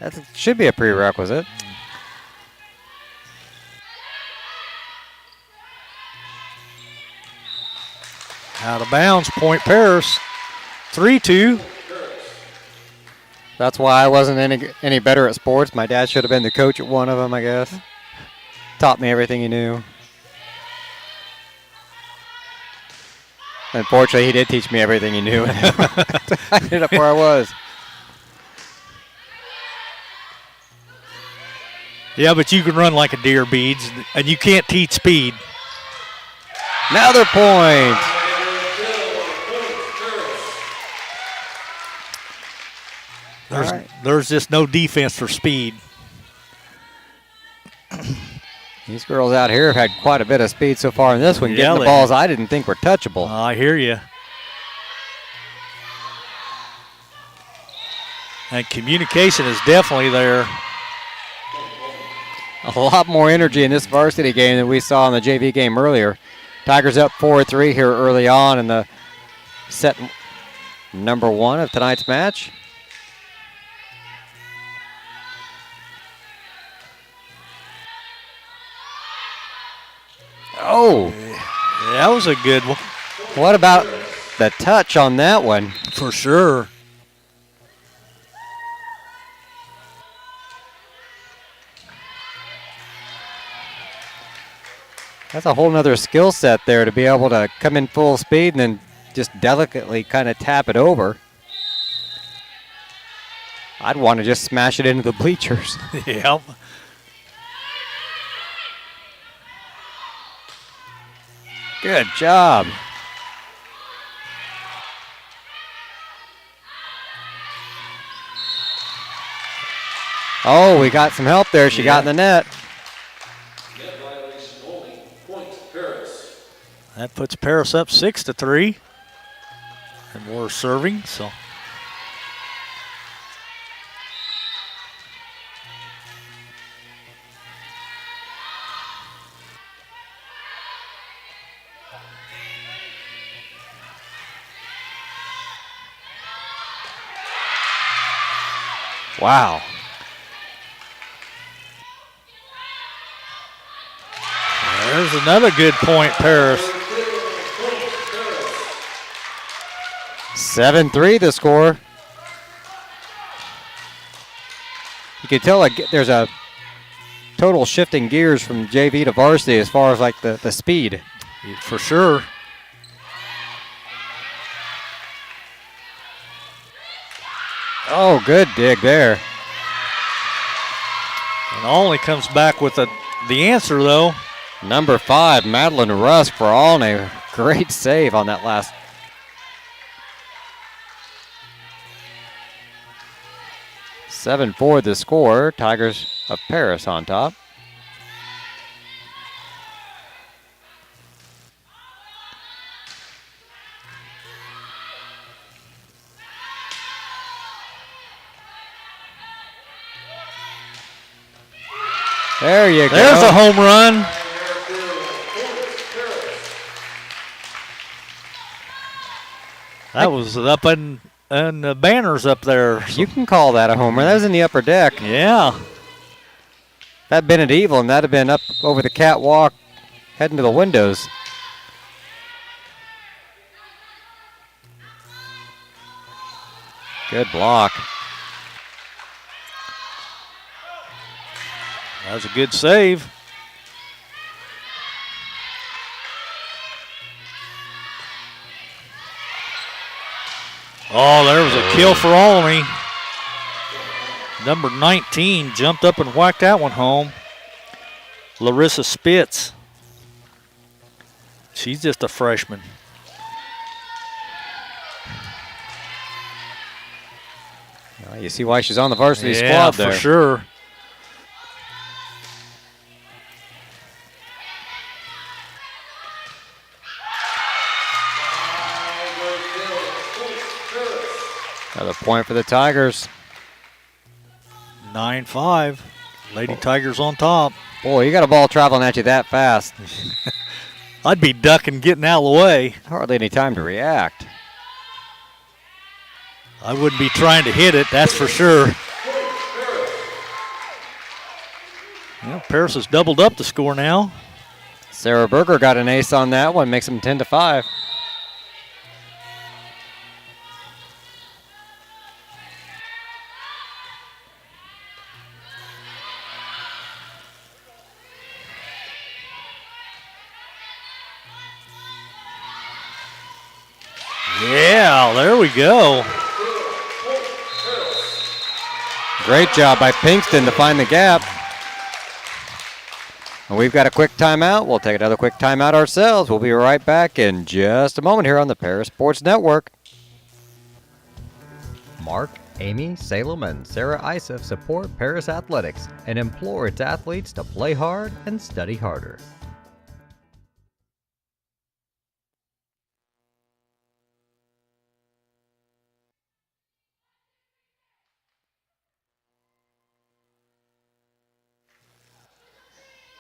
That should be a prerequisite. Out of bounds, point Paris. 3-2. That's why I wasn't any better at sports. My dad should have been the coach at one of them, I guess. Taught me everything he knew. Unfortunately, he did teach me everything he knew. I ended up where I was. Yeah, but you can run like a deer, Beads, and you can't teach speed. Another point. There's just no defense for speed. These girls out here have had quite a bit of speed so far in this one, Yeah, getting the they balls I didn't think were touchable. I hear you. And communication is definitely there. A lot more energy in this varsity game than we saw in the JV game earlier. Tigers up 4-3 here early on in the set number 1 of tonight's match. Oh, Yeah, that was a good one. what about the touch on that one? For sure. That's a whole nother skill set there to be able to come in full speed and then just delicately kind of tap it over. I'd want to just smash it into the bleachers. Yep. Good job. Oh, we got some help there. She got in the net. Net violation only. Point Paris. That puts Paris up 6-3. And we're serving, so. Wow. There's another good point, Paris. 7-3 the score. You can tell like there's a total shifting gears from JV to varsity as far as like the speed. For sure. Oh, good dig there. And Olney comes back with the answer, though. Number 5, Madeline Rusk for Olney. Great save on that last. (7-4) the score. Tigers of Paris on top. There you go. There's a home run. That was up in the banners up there. You can call that a homer. That was in the upper deck. Yeah. That'd been at Evil, and that'd have been up over the catwalk, heading to the windows. Good block. That was a good save. Oh, there was a kill for Olney. Number 19 jumped up and whacked that one home. Larissa Spitz. She's just a freshman. Well, you see why she's on the varsity Yeah, squad there. for sure. Another point for the Tigers. 9-5. Lady Tigers on top. Boy, you got a ball traveling at you that fast. I'd be ducking, getting out of the way. Hardly any time to react. I wouldn't be trying to hit it, that's for sure. Well, Paris has doubled up the score now. Sarah Berger got an ace on that one, makes them 10-5. Yeah, there we go. Great job by Pinkston to find the gap. And we've got a quick timeout. We'll take another quick timeout ourselves. We'll be right back in just a moment here on the Paris Sports Network. Mark, Amy, Salem, and Sarah Isef support Paris Athletics and implore its athletes to play hard and study harder.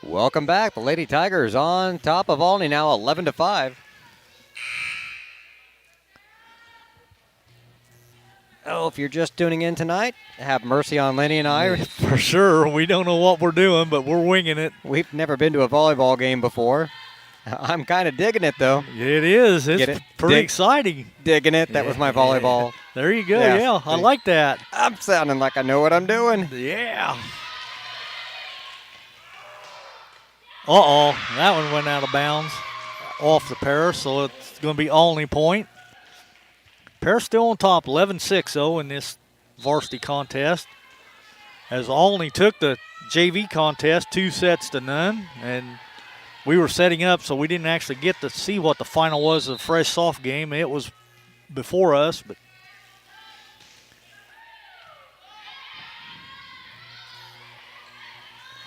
Welcome back. The Lady Tigers on top of Olney now, 11-5. Oh, if you're just tuning in tonight, have mercy on Lenny and I. For sure. We don't know what we're doing, but we're winging it. We've never been to a volleyball game before. I'm kind of digging it, though. It is. It's Get it? pretty Dig- exciting. Digging it. That was my volleyball. There you go. Yeah. Yeah, I like that. I'm sounding like I know what I'm doing. Yeah. Uh-oh. That one went out of bounds off the Paris, so it's going to be Olney point. Paris still on top, 11-6, in this varsity contest. As Olney took the JV contest 2-0, and we were setting up, so we didn't actually get to see what the final was of the fresh soft game. It was before us, but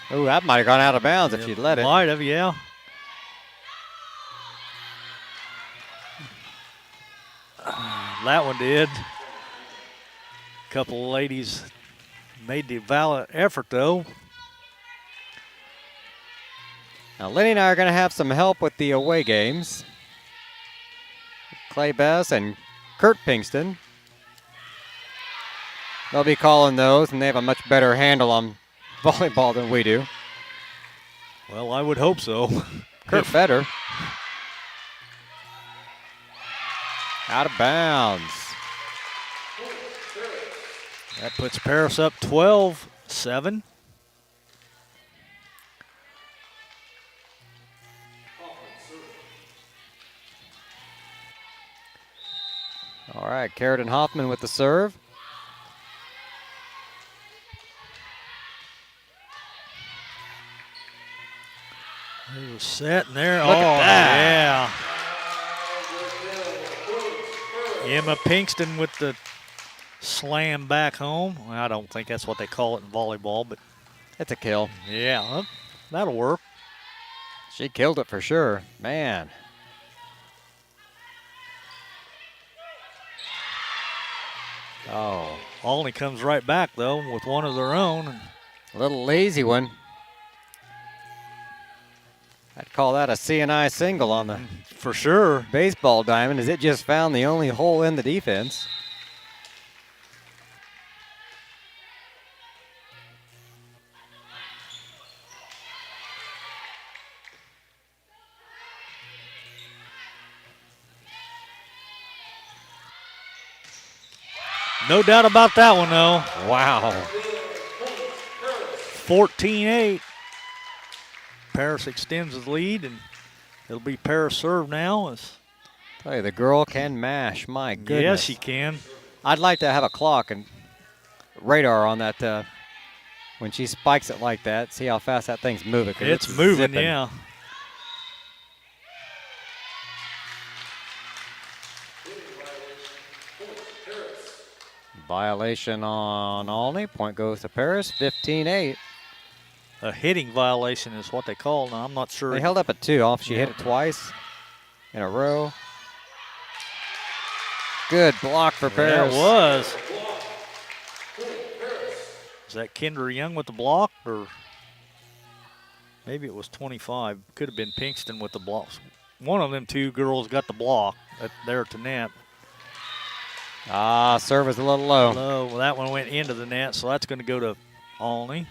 Oh, that might have gone out of bounds if you'd let it. might have, yeah. That one did. A couple of ladies made the valiant effort, though. Now, Lenny and I are going to have some help with the away games. Clay Bess and Kurt Pinkston. They'll be calling those, and they have a much better handle on volleyball than we do. Well, I would hope so. Kurt better. Out of bounds. That puts Paris up 12-7. All right, Carrot and Hoffman with the serve. He was setting there. Look at that. Yeah. Emma Pinkston with the slam back home. Well, I don't think that's what they call it in volleyball, but It's a kill. yeah, that'll work. She killed it for sure. Man. Oh, Olney comes right back, though, with one of their own. a little lazy one. I'd call that a CNI single on the For sure. baseball diamond, as it just found the only hole in the defense. No doubt about that one, though. Wow. 14-8. Paris extends the lead, and it'll be Paris serve now. Tell you, the girl can mash. My goodness. Yes, she can. I'd like to have a clock and radar on that when she spikes it like that. See how fast that thing's moving. 'Cause It's moving, zipping. yeah. Violation on Olney. Point goes to Paris. 15-8. A hitting violation is what they call. Now, I'm not sure. They held up at 2 off. She hit it twice in a row. Good block for Paris. That was. Is that Kendra Young with the block, or maybe it was 25? Could have been Pinkston with the blocks. One of them two girls got the block there to net. Ah, serve is a little low. No, well, that one went into the net, so that's going to go to Olney.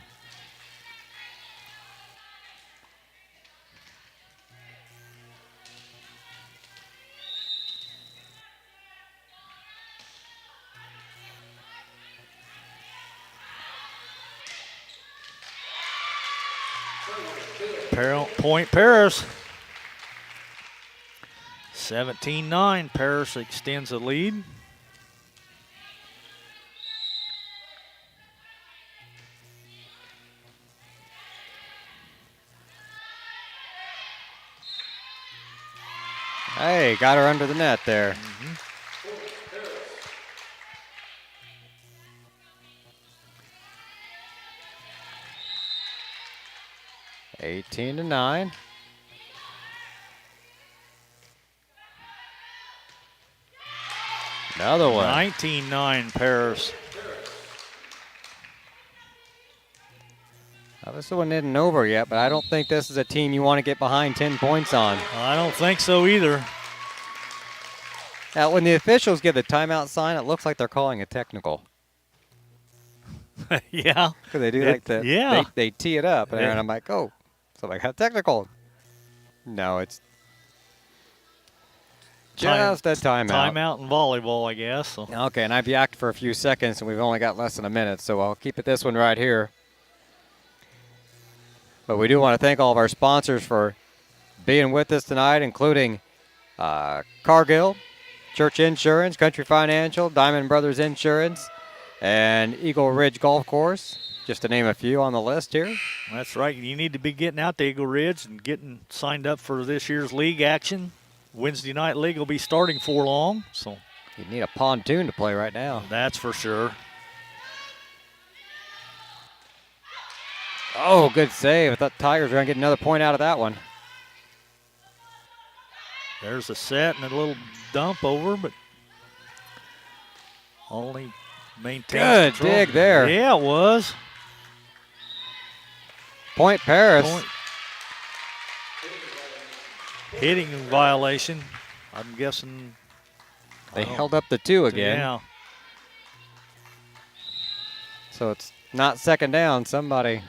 Point Paris. 17-9. Paris extends the lead. Hey, got her under the net there. 18-9. Another one. 19-9 Paris. Now, this one isn't over yet, but I don't think this is a team you want to get behind 10 points on. I don't think so either. Now, when the officials give the timeout sign, it looks like they're calling a technical. Yeah. Because they do like that. Yeah. They tee it up, and Yeah. I'm like, oh, so I got technical. No, it's just a timeout. Timeout in volleyball, I guess. So. Okay, and I've yacked for a few seconds, and we've only got less than a minute, so I'll keep it this one right here. But we do want to thank all of our sponsors for being with us tonight, including Cargill, Church Insurance, Country Financial, Diamond Brothers Insurance, and Eagle Ridge Golf Course. just to name a few on the list here. That's right. You need to be getting out to Eagle Ridge and getting signed up for this year's league action. Wednesday night league will be starting for long, so You need a pontoon to play right now. that's for sure. Oh, good save. I thought Tigers were going to get another point out of that one. There's a set and a little dump over, but only maintains Good control. dig there. Yeah, it was. Point Paris. Point. Hitting violation. I'm guessing. They held up the 2 again. Yeah. So it's not second down. Somebody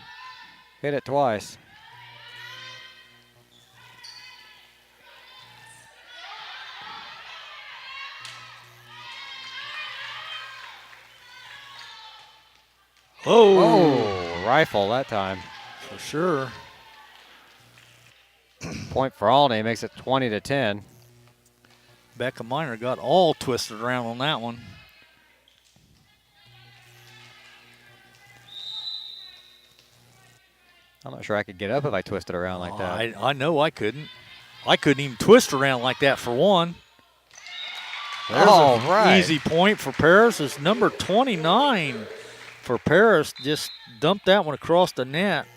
hit it twice. Oh, rifle that time. For sure. Point for Olney makes it 20-10. Becca Miner got all twisted around on that one. I'm not sure I could get up if I twisted around like that. I know I couldn't. I couldn't even twist around like that for one. There's All an right. easy point for Paris. It's number 29 for Paris. Just dumped that one across the net.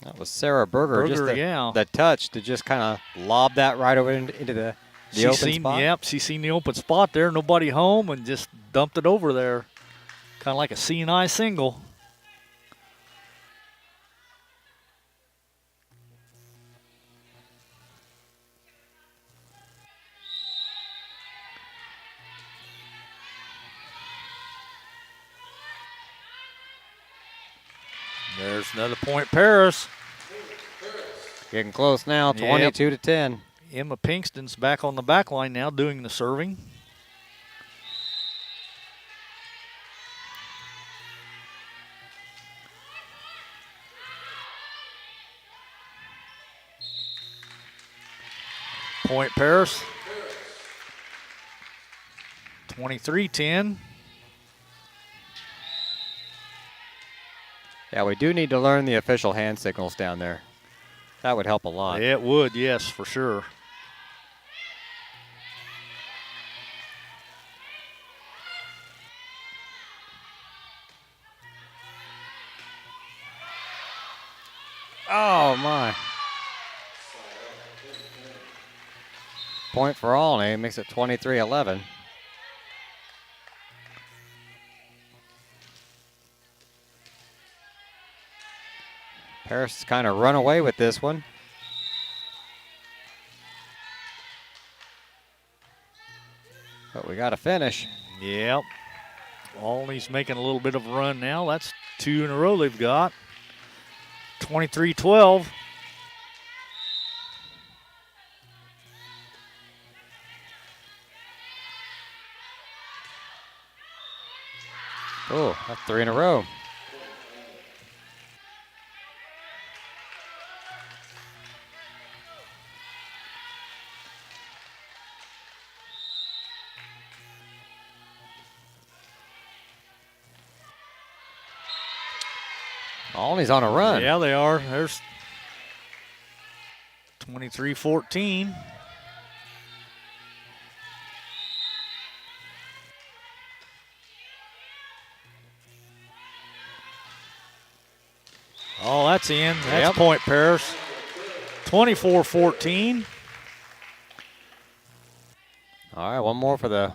That was Sarah Berger. Just yeah. the touch to just kind of lob that right over into the open spot. Yep, she seen the open spot there, nobody home, and just dumped it over there. Kind of like a C&I single. There's another point, Paris. Getting close now, 22-10. Emma Pinkston's back on the back line now doing the serving. Point Paris. 23-10. Yeah, we do need to learn the official hand signals down there. That would help a lot. It would, yes, for sure. Oh, my. Point for Olney makes it 23-11. Paris has kind of run away with this one. But we got to finish. Yep. Olney's making a little bit of a run now. That's 2 in a row they've got. 23-12. Oh, that's 3 in a row. Olney's on a run. Yeah, they are. There's 23-14. Oh, that's in. That's point Paris. 24-14. All right, one more to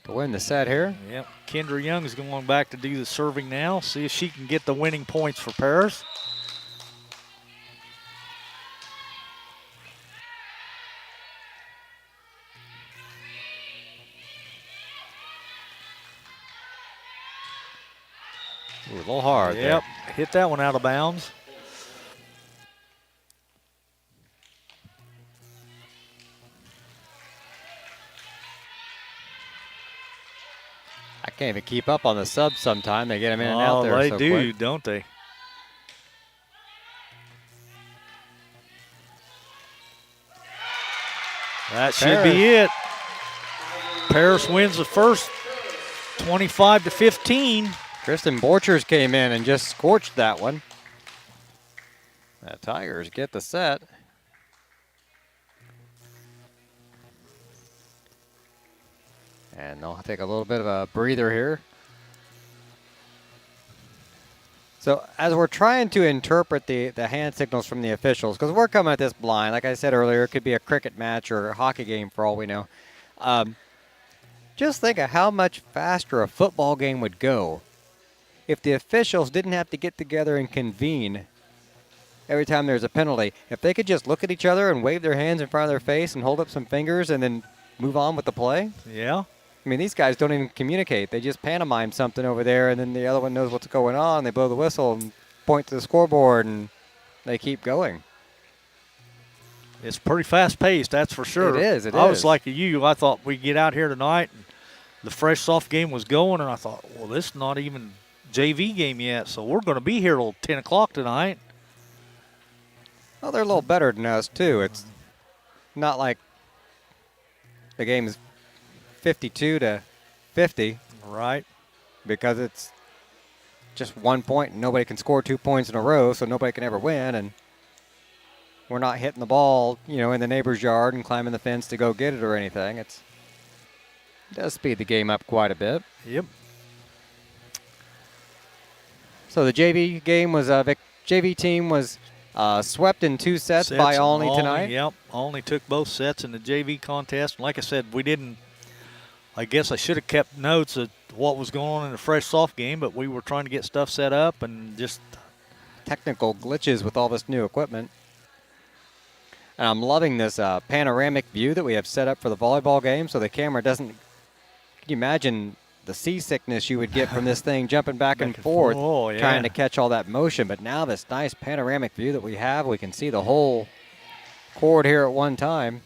win the set here. Yep. Kendra Young is going back to do the serving now. See if she can get the winning points for Paris. Ooh, a little hard there. Yep. Hit that one out of bounds. I can't even keep up on the subs sometime. They get them in and out there they so do, quick. don't they? That should be it. Paris wins the first 25-15. Kristen Borchers came in and just scorched that one. The Tigers get the set. And they'll take a little bit of a breather here. So as we're trying to interpret the hand signals from the officials, because we're coming at this blind, like I said earlier, it could be a cricket match or a hockey game for all we know. Just think of how much faster a football game would go if the officials didn't have to get together and convene every time there's a penalty. If they could just look at each other and wave their hands in front of their face and hold up some fingers and then move on with the play. Yeah. I mean, these guys don't even communicate. They just pantomime something over there, and then the other one knows what's going on. They blow the whistle and point to the scoreboard, and they keep going. It's pretty fast-paced, that's for sure. It is, it I is. was like you. I thought we'd get out here tonight, and the fresh soft game was going, and I thought, well, this is not even JV game yet, so we're going to be here till 10 o'clock tonight. Well, they're a little better than us, too. It's not like the game is 52-50. Right. Because it's just 1 point and nobody can score 2 points in a row, so nobody can ever win. And we're not hitting the ball, in the neighbor's yard and climbing the fence to go get it or anything. It does speed the game up quite a bit. Yep. So the JV game was JV team was swept in 2 sets by Olney tonight. Yep. Olney took both sets in the JV contest. Like I said, I guess I should have kept notes of what was going on in the fresh soft game, but we were trying to get stuff set up and just technical glitches with all this new equipment. And I'm loving this panoramic view that we have set up for the volleyball game, so the camera doesn't. Can you imagine the seasickness you would get from this thing jumping back and forth, trying to catch all that motion? But now this nice panoramic view that we have, we can see the whole court here at one time.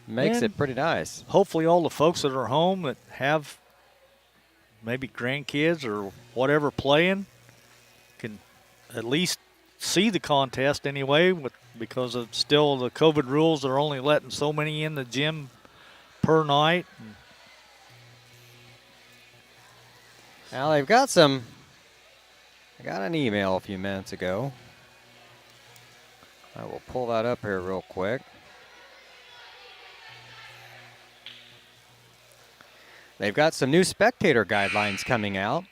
Makes it pretty nice. Hopefully all the folks that are home that have maybe grandkids or whatever playing can at least see the contest anyway, because of still the COVID rules. They're only letting so many in the gym per night. Now they've got I got an email a few minutes ago. I will pull that up here real quick. They've got some new spectator guidelines coming out,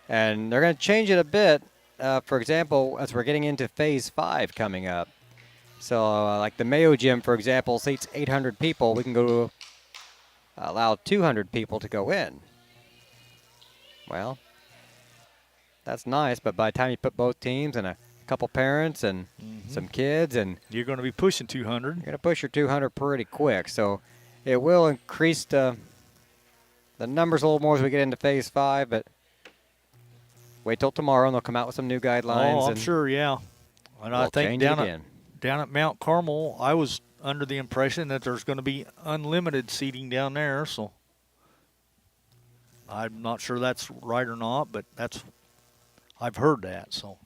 and they're going to change it a bit. For example, as we're getting into Phase 5 coming up. So like the Mayo Gym, for example, seats 800 people. We can go to allow 200 people to go in. Well, that's nice, but by the time you put both teams and a couple parents and some kids, and you're going to be pushing 200. You're going to push your 200 pretty quick. So it will increase the numbers a little more as we get into Phase 5, but wait till tomorrow and they'll come out with some new guidelines. Oh, I'm sure, yeah. And I think down at Mount Carmel, I was under the impression that there's going to be unlimited seating down there, so I'm not sure that's right or not, but I've heard that. So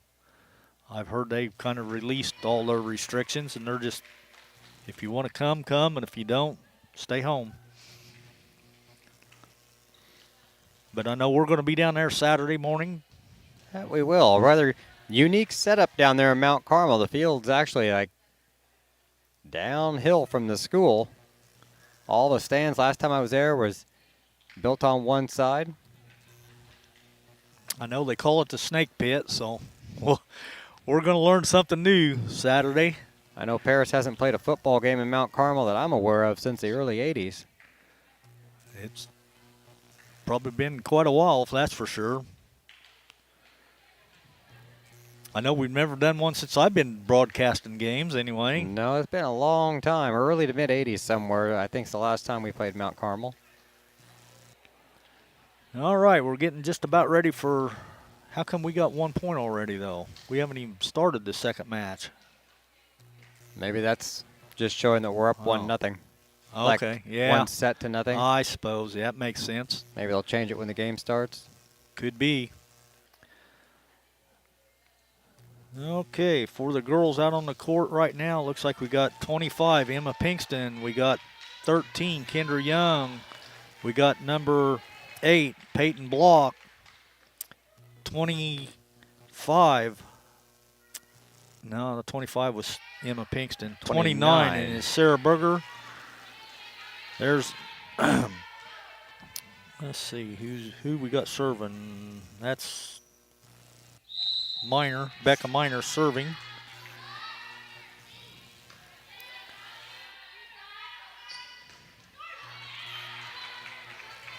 I've heard they've kind of released all their restrictions, and they're just, if you want to come, and if you don't, stay home. But I know we're going to be down there Saturday morning. Yeah, we will. A rather unique setup down there in Mount Carmel. The field's actually like downhill from the school. All the stands last time I was there was built on one side. I know they call it the snake pit, so we're going to learn something new Saturday. I know Paris hasn't played a football game in Mount Carmel that I'm aware of since the early 80s. It's probably been quite a while, that's for sure. I know we've never done one since I've been broadcasting games anyway. No, it's been a long time, early to mid-80s somewhere. I think it's the last time we played Mount Carmel. All right, we're getting just about ready for, how come we got 1 point already, though? We haven't even started the second match. Maybe that's just showing that we're up 1-0. Okay, like yeah. 1 set to nothing. I suppose, yeah, that makes sense. Maybe they'll change it when the game starts. Could be. Okay, for the girls out on the court right now, looks like we got 25, Emma Pinkston. We got 13, Kendra Young. We got number 8, Peyton Block, 25. No, the 25 was Emma Pinkston. 29 and is Sarah Berger. There's, let's see, who we got serving. That's Miner, Becca Miner serving.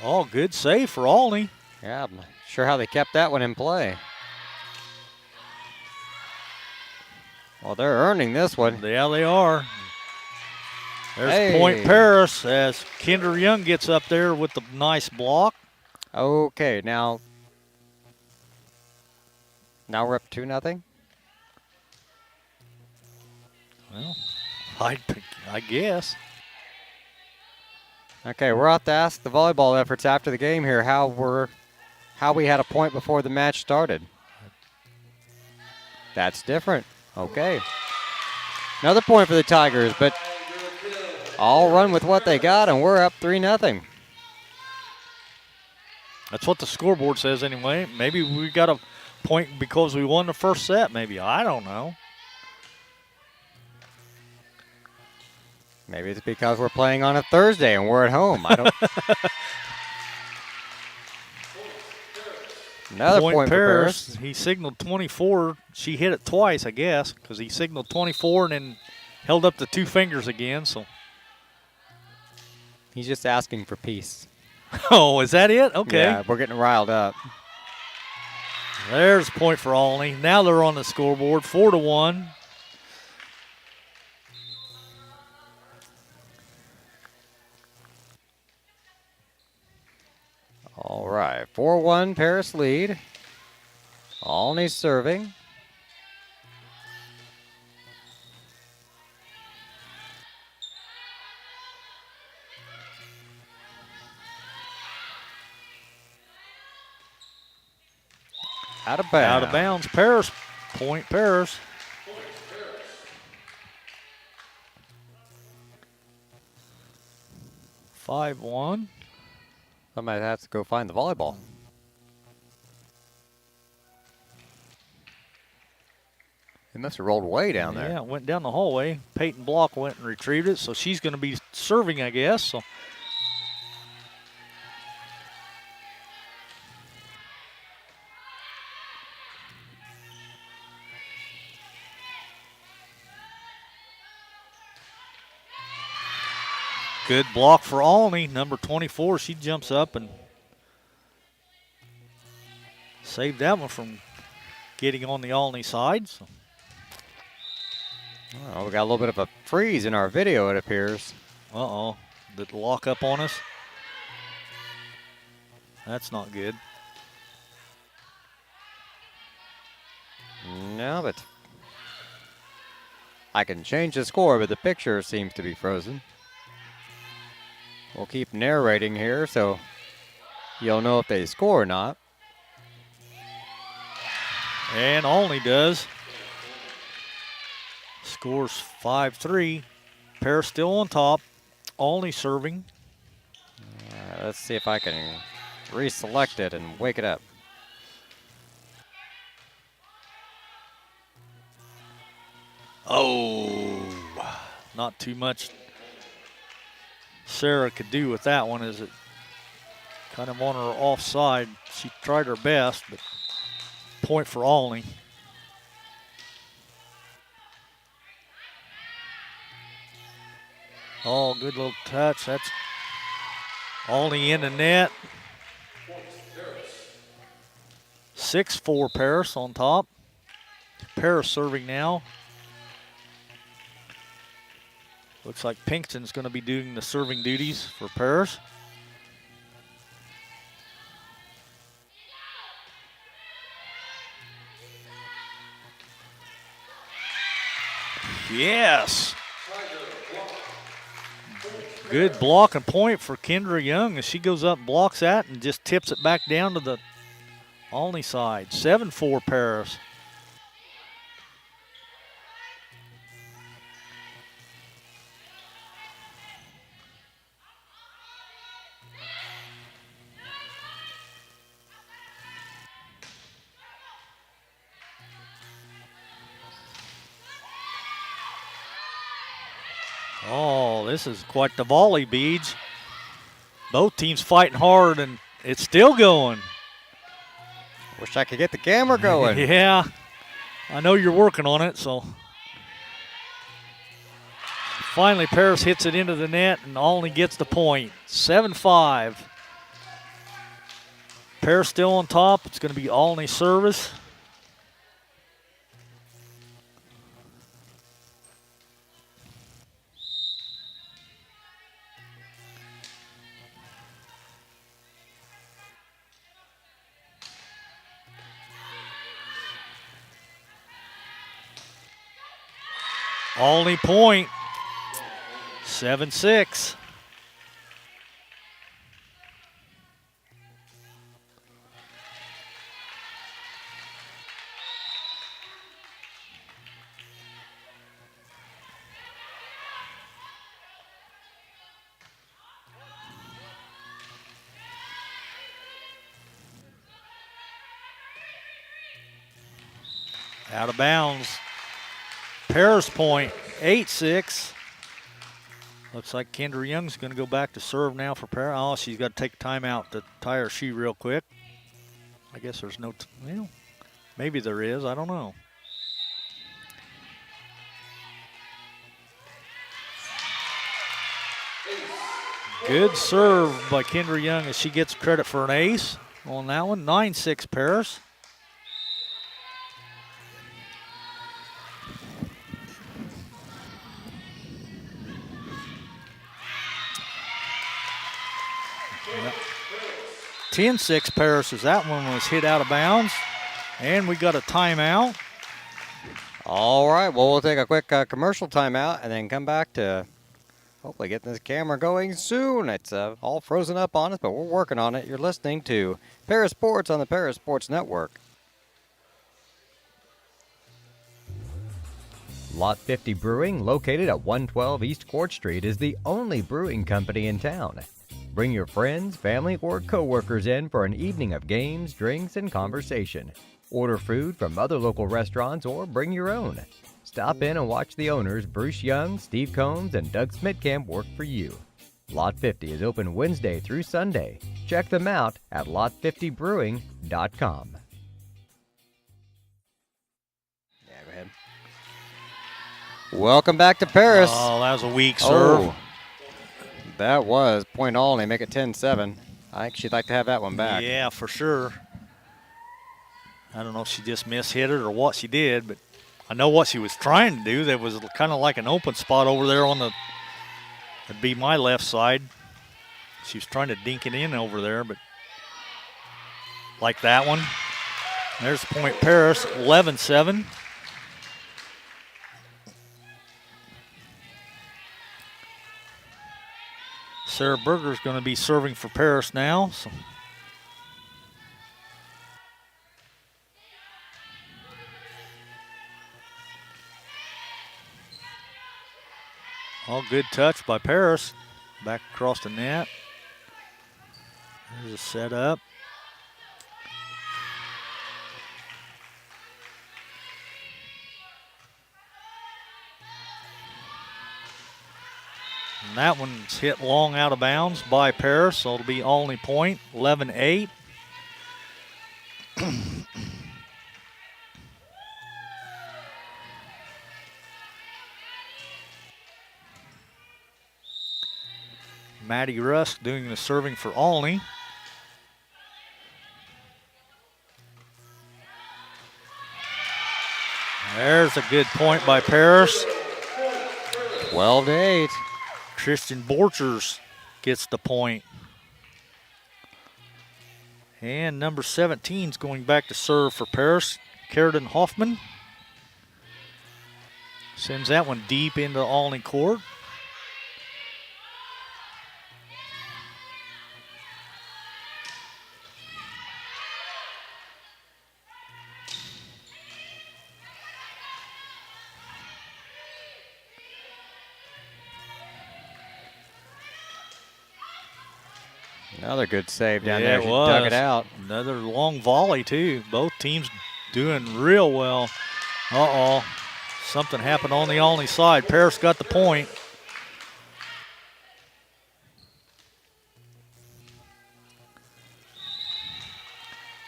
Oh, good save for Olney. Yeah, I'm not sure how they kept that one in play. Well, they're earning this one. Yeah, they are. There's Hey. Point Paris as Kendra Young gets up there with the nice block. Okay, now we're up 2-0. Well, I guess. Okay, we're out to ask the volleyball efforts after the game here how we had a point before the match started. That's different. Okay. Another point for the Tigers, but all run with what they got, and we're up 3-0. That's what the scoreboard says anyway. Maybe we got a point because we won the first set, maybe. I don't know. Maybe it's because we're playing on a Thursday and we're at home. I don't. Another point for Paris. He signaled 24. She hit it twice, I guess, because he signaled 24 and then held up the 2 fingers again. So. He's just asking for peace. Oh, is that it? Okay. Yeah, we're getting riled up. There's a point for Olney. Now they're on the scoreboard, 4-1. All right, 4-1 Paris lead. Olney serving. Out of bounds. Out of bounds. Paris. Point Paris. 5-1. I might have to go find the volleyball. It must have rolled way down there. Yeah, it went down the hallway. Peyton Block went and retrieved it, so she's going to be serving, I guess. So. Good block for Olney, number 24. She jumps up and saved that one from getting on the Olney side. So. Oh, we got a little bit of a freeze in our video, it appears. Uh-oh. Did it lock up on us? That's not good. No, but I can change the score, but the picture seems to be frozen. We'll keep narrating here, so you'll know if they score or not. And Olney does. Scores 5-3. Paris still on top. Olney serving. Let's see if I can reselect it and wake it up. Oh, not too much Sarah could do with that one, as it kind of on her offside. She tried her best, but point for Olney. Oh, good little touch. That's Olney in the net. 6-4 Paris on top. Paris serving now. Looks like Pinkston's going to be doing the serving duties for Paris. Yes. Good block and point for Kendra Young as she goes up and blocks that and just tips it back down to the Olney side. 7-4 Paris. this is quite the volley, Beads. Both teams fighting hard, and it's still going. Wish I could get the camera going. Yeah, I know you're working on it, so. Finally, Paris hits it into the net, and Olney gets the point. 7-5. Paris still on top. It's going to be Olney service. Olney point. 7-6. Out of bounds. Paris point, 8-6. Looks like Kendra Young's going to go back to serve now for Paris. Oh, she's got to take a timeout to tie her shoe real quick. I guess there's no, well, maybe there is. I don't know. Good serve by Kendra Young as she gets credit for an ace on that one. 9-6 Paris. Yep. 10-6 Paris as that one was hit out of bounds. And we got a timeout. All right, well, we'll take a quick commercial timeout and then come back to hopefully getting this camera going soon. It's all frozen up on us, but we're working on it. You're listening to Paris Sports on the Paris Sports Network. Lot 50 Brewing, located at 112 East Court Street, is the only brewing company in town. Bring your friends, family, or co-workers in for an evening of games, drinks, and conversation. Order food from other local restaurants or bring your own. Stop in and watch the owners, Bruce Young, Steve Combs, and Doug Smitkamp, work for you. Lot 50 is open Wednesday through Sunday. Check them out at lot50brewing.com. Yeah, go ahead. Welcome back to Paris. Oh, that was a weak serve. Oh, that was point Olney, make it 10-7. I think she'd like to have that one back. Yeah, for sure. I don't know if she just mishit it or what she did, but I know what she was trying to do. There was kind of like an open spot over there on the, it'd be my left side. She was trying to dink it in over there, but like that one. There's point Paris, 11-7. Sarah Berger's going to be serving for Paris now. So. Oh, good touch by Paris. Back across the net. There's a setup. And that one's hit long out of bounds by Paris, so it'll be Olney point, 11-8. Maddie Rusk doing the serving for Olney. There's a good point by Paris. 12-8. Tristan Borchers gets the point. And number 17 is going back to serve for Paris. Carradine Hoffman sends that one deep into Olney court. Another good save down Yeah, there. it She was. dug it out. Another long volley, too. Both teams doing real well. Uh-oh. Something happened on the Olney side. Paris got the point.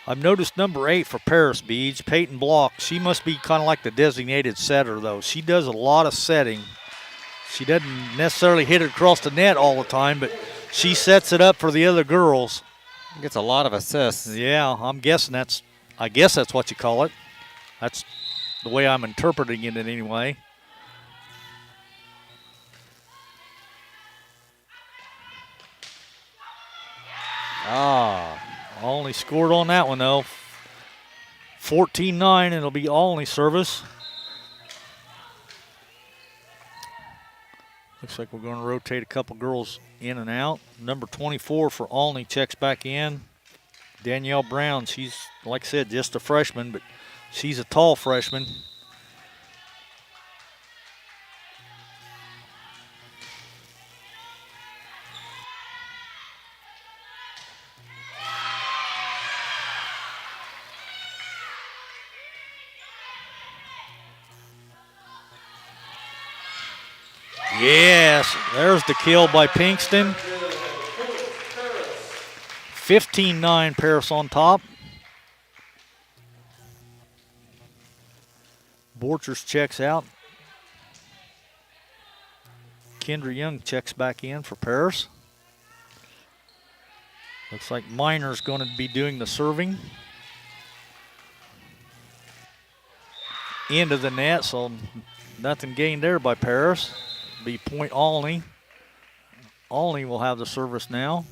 I've noticed number 8 for Paris Beach, Peyton Block. She must be kind of like the designated setter, though. She does a lot of setting. She doesn't necessarily hit it across the net all the time, but she sets it up for the other girls. Gets a lot of assists. Yeah, I'm guessing I guess that's what you call it. That's the way I'm interpreting it anyway. Olney scored on that one, though. 14-9, and it'll be Olney service. Looks like we're going to rotate a couple girls in and out. Number 24 for Olney checks back in. Danielle Brown, she's, like I said, just a freshman, but she's a tall freshman. Yes, there's the kill by Pinkston. 15-9, Paris on top. Borchers checks out. Kendra Young checks back in for Paris. Looks like Minor's going to be doing the serving. Into the net, so nothing gained there by Paris. Be point Olney. Olney will have the service now.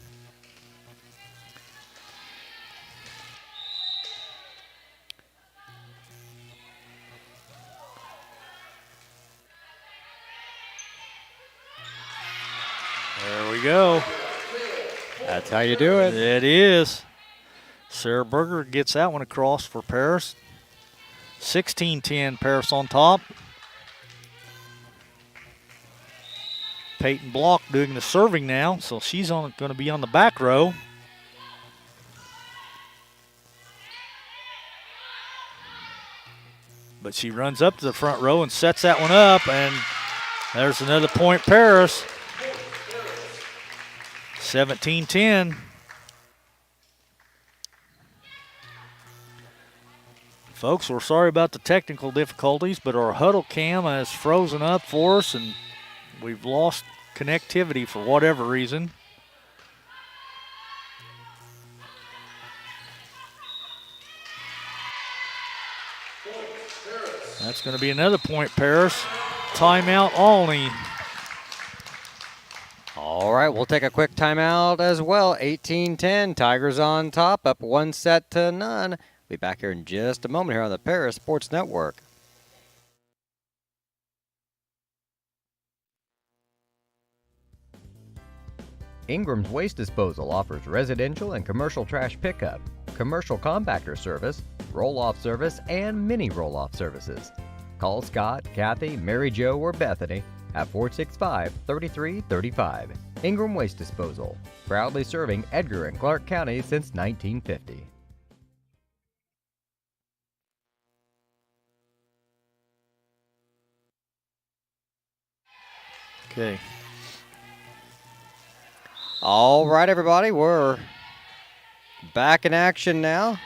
There we go. That's how you do it. It is. Sarah Berger gets that one across for Paris. 16-10, Paris on top. Peyton Block doing the serving now, so she's going to be on the back row. But she runs up to the front row and sets that one up, and there's another point, Paris. 17-10. Folks, we're sorry about the technical difficulties, but our huddle cam has frozen up for us, and we've lost connectivity for whatever reason. That's going to be another point, Paris. Timeout, Olney. All right, we'll take a quick timeout as well. 18-10, Tigers on top, up 1-0. Be back here in just a moment here on the Paris Sports Network. Ingram's Waste Disposal offers residential and commercial trash pickup, commercial compactor service, roll-off service, and mini roll-off services. Call Scott, Kathy, Mary Jo, or Bethany at 465-3335. Ingram Waste Disposal, proudly serving Edgar and Clark County since 1950. Okay. All right, everybody, we're back in action now.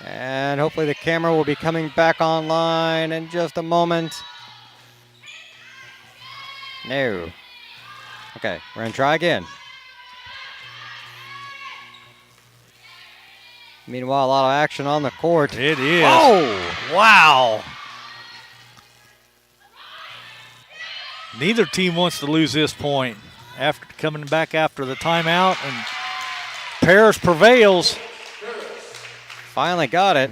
And hopefully the camera will be coming back online in just a moment. No. Okay, we're going to try again. Meanwhile, a lot of action on the court. It is. Oh! Wow. Neither team wants to lose this point. After coming back after the timeout, and Paris prevails. Finally got it.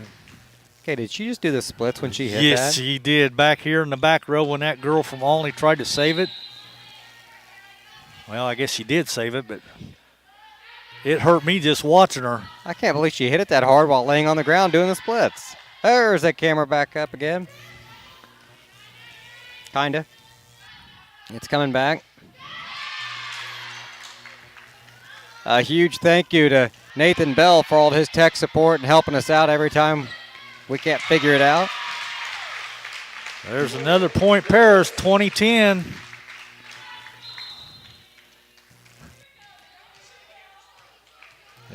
Okay, did she just do the splits when she hit that? Yes, she did. Back here in the back row when that girl from Olney tried to save it. Well, I guess she did save it, but it hurt me just watching her. I can't believe she hit it that hard while laying on the ground doing the splits. There's that camera back up again. Kinda. It's coming back. A huge thank you to Nathan Bell for all of his tech support and helping us out every time we can't figure it out. There's another point, Paris, 20-10.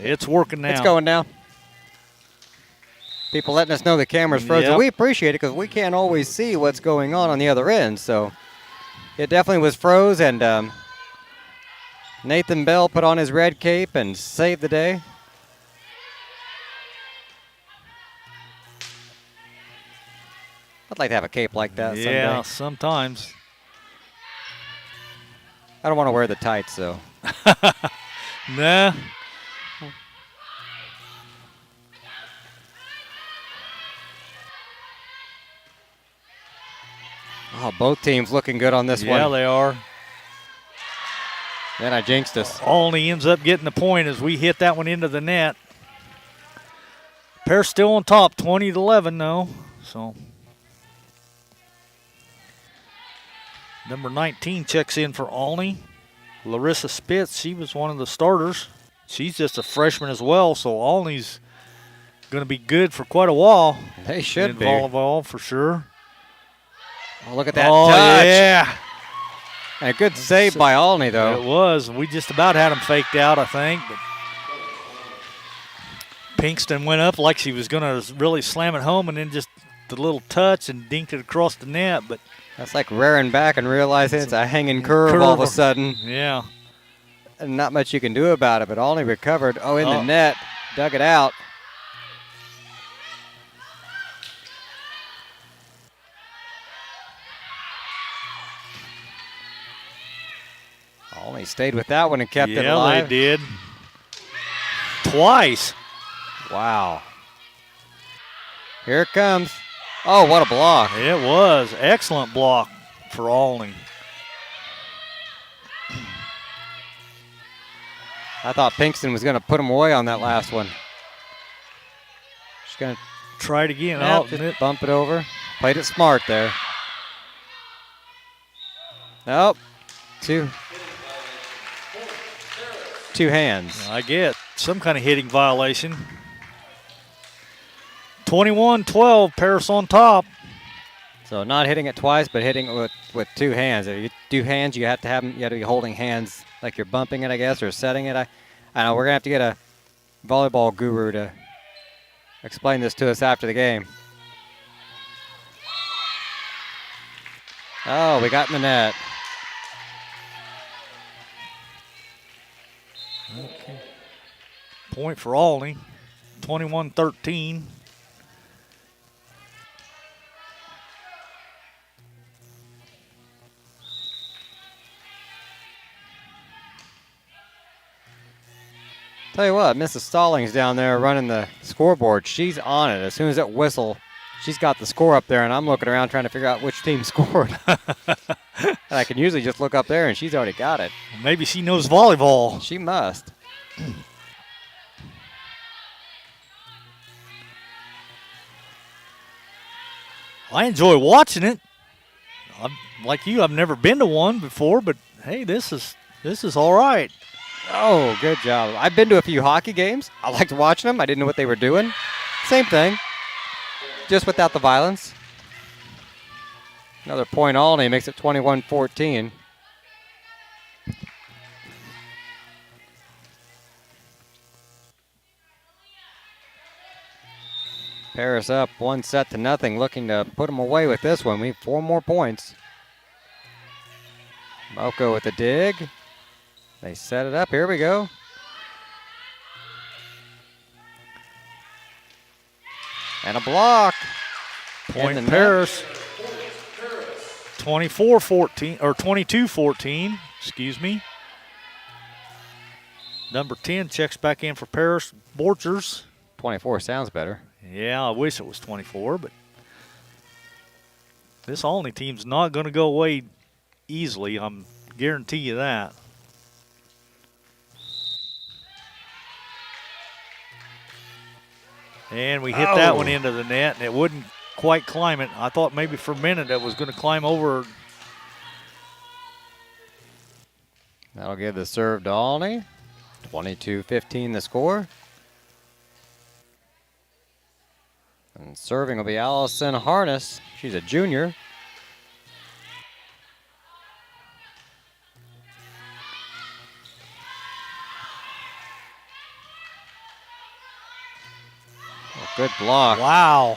It's working now. It's going now. People letting us know the camera's frozen. Yep. We appreciate it because we can't always see what's going on the other end. So it definitely was froze, and Nathan Bell put on his red cape and saved the day. I'd like to have a cape like that someday. Yeah, sometimes. I don't want to wear the tights, though. Nah. Oh, both teams looking good on this one. Yeah, they are. Then I jinxed us. Olney ends up getting the point as we hit that one into the net. Pair's still on top, 20-11 though. So number 19 checks in for Olney. Larissa Spitz, she was one of the starters. She's just a freshman as well, so Olney's going to be good for quite a while. They should in be. volleyball for sure. Oh, look at that Oh, touch. yeah. And a good save by Olney, though. It was. We just about had him faked out, I think. But Pinkston went up like she was going to really slam it home, and then just the little touch and dinked it across the net. But That's like rearing back and realizing it's a hanging curve all of a sudden. yeah. And not much you can do about it, but Olney recovered. Oh, in the net. Dug it out. Olney stayed with that one and kept it alive. Yeah, they did. Twice. Wow. Here it comes. Oh, what a block. It was. Excellent block for Olney. I thought Pinkston was going to put him away on that last one. She's going to Try it again. just bump it over. Played it smart there. Nope. Two hands. I get some kind of hitting violation. 21-12, Paris on top. So not hitting it twice, but hitting it with two hands. If you do hands, you have to be holding hands like you're bumping it, I guess, or setting it. I know we're gonna have to get a volleyball guru to explain this to us after the game. Oh, we got in the net. Okay. Point for Olney. 21-13. Tell you what, Mrs. Stallings down there running the scoreboard, she's on it. As soon as that whistle, she's got the score up there, and I'm looking around trying to figure out which team scored. And I can usually just look up there, and she's already got it. Maybe she knows volleyball. She must. I enjoy watching it. Like you, I've never been to one before, but hey, this is all right. Oh, good job. I've been to a few hockey games. I liked watching them. I didn't know what they were doing. Same thing, just without the violence. Another point, Olney makes it 21-14. Paris up 1-0, looking to put them away with this one. We have 4 more points. Moko with the dig. They set it up. Here we go. And a block. Point In the Paris. 24-14 or 22-14. Excuse me. Number 10 checks back in for Paris. Borchers. 24 sounds better. Yeah, I wish it was 24, but this Olney team's not going to go away easily. I'm guarantee you that. And we hit that one into the net, and it wouldn't quite climb it. I thought maybe for a minute it was going to climb over. That'll give the serve to Olney. 22-15 the score. And serving will be Allison Harness. She's a junior. Good block. Wow.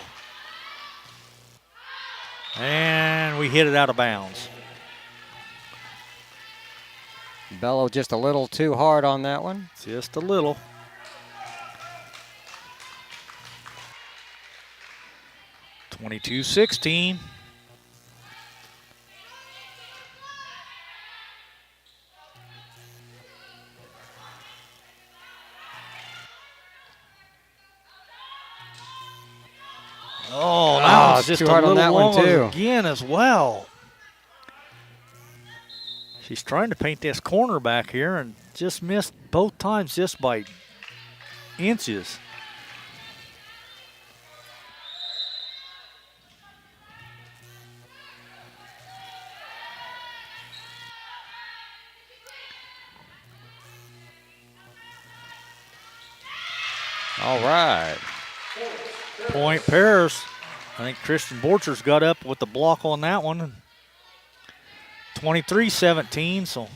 And we hit it out of bounds. Bello just a little too hard on that one. Just a little. (22-16). Oh, that was just too a hard little on that one, long too. again as well. She's trying to paint this corner back here and just missed both times just by inches. All right. Point Paris. I think Christian Borchers got up with the block on that one. 23-17, so.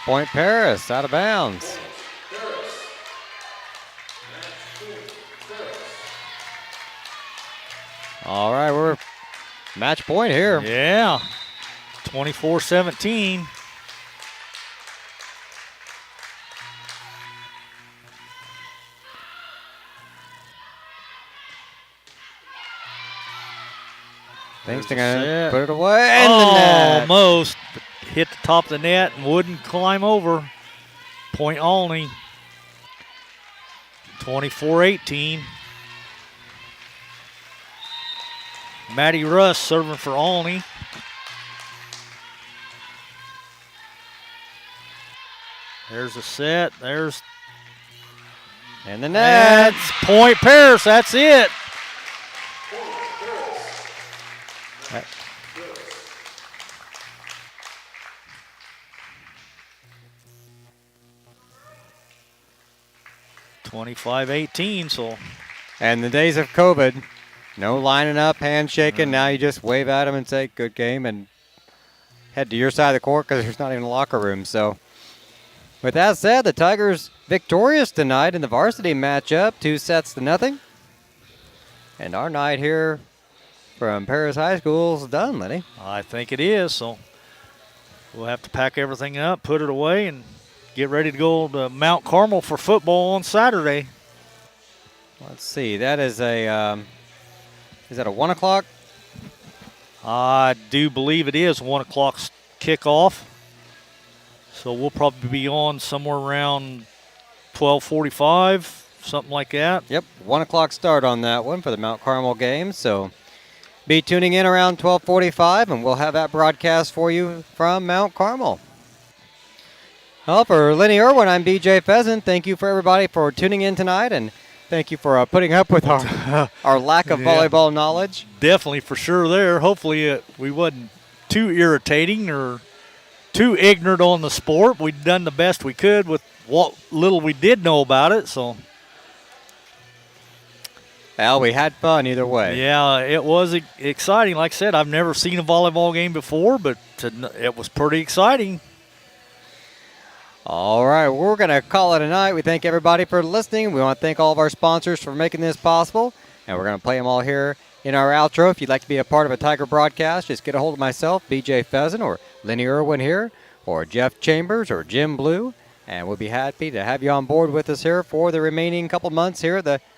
Point Paris, out of bounds. All right, we're match point here. Yeah, 24-17. Thanks to Set. put it away. In the net. Almost hit the top of the net and wouldn't climb over. Point Olney. 24-18. Maddie Russ serving for Olney. There's a set. There's In the net. that's Point Paris. That's it. (25-18). So And the days of COVID, no lining up, handshaking. Now you just wave at them and say, good game, and head to your side of the court because there's not even a locker room. So with that said, the Tigers victorious tonight in the varsity matchup, 2-0. And our night here from Paris High School is done, Lenny. I think it is. So we'll have to pack everything up, put it away, and get ready to go to Mount Carmel for football on Saturday. Let's see. That is is that a 1 o'clock? I do believe it is 1 o'clock kickoff. So we'll probably be on somewhere around 12:45, something like that. Yep, 1 o'clock start on that one for the Mount Carmel game. So be tuning in around 12:45, and we'll have that broadcast for you from Mount Carmel. Well, for Lenny Irwin, I'm BJ Pheasant. Thank you for everybody for tuning in tonight, and thank you for putting up with our lack of volleyball knowledge. Definitely, for sure there. Hopefully we wasn't too irritating or too ignorant on the sport. We'd done the best we could with what little we did know about it. So, Well, we had fun either way. yeah, it was exciting. Like I said, I've never seen a volleyball game before, but it was pretty exciting. All right, we're going to call it a night. We thank everybody for listening. We want to thank all of our sponsors for making this possible, and we're going to play them all here in our outro. If you'd like to be a part of a Tiger broadcast, just get a hold of myself, BJ Pheasant, or Lenny Irwin here, or Jeff Chambers, or Jim Blue, and we'll be happy to have you on board with us here for the remaining couple months here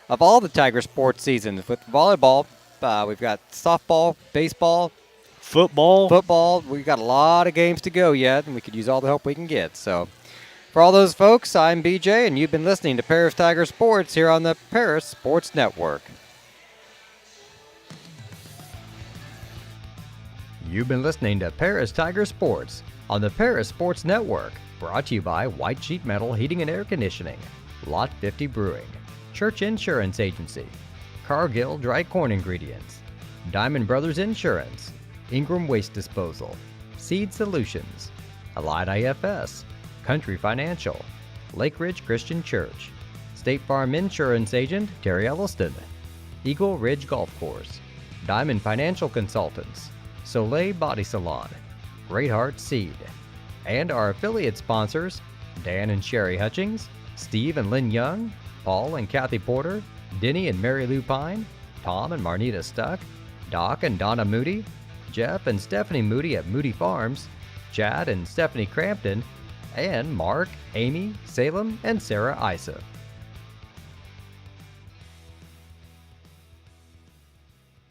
of all the Tiger sports seasons. With volleyball, we've got softball, baseball, Football. We've got a lot of games to go yet, and we could use all the help we can get. So for all those folks, I'm BJ, and you've been listening to Paris Tiger Sports here on the Paris Sports Network. You've been listening to Paris Tiger Sports on the Paris Sports Network, brought to you by White Sheet Metal Heating and Air Conditioning, Lot 50 Brewing, Church Insurance Agency, Cargill Dry Corn Ingredients, Diamond Brothers Insurance, Ingram Waste Disposal, Seed Solutions, Allied IFS, Country Financial, Lake Ridge Christian Church, State Farm Insurance Agent Terry Elliston, Eagle Ridge Golf Course, Diamond Financial Consultants, Soleil Body Salon, Great Heart Seed, and our affiliate sponsors, Dan and Sherry Hutchings, Steve and Lynn Young, Paul and Kathy Porter, Denny and Mary Lou Pine, Tom and Marnita Stuck, Doc and Donna Moody, Jeff and Stephanie Moody at Moody Farms, Chad and Stephanie Crampton, and Mark, Amy, Salem, and Sarah Isa.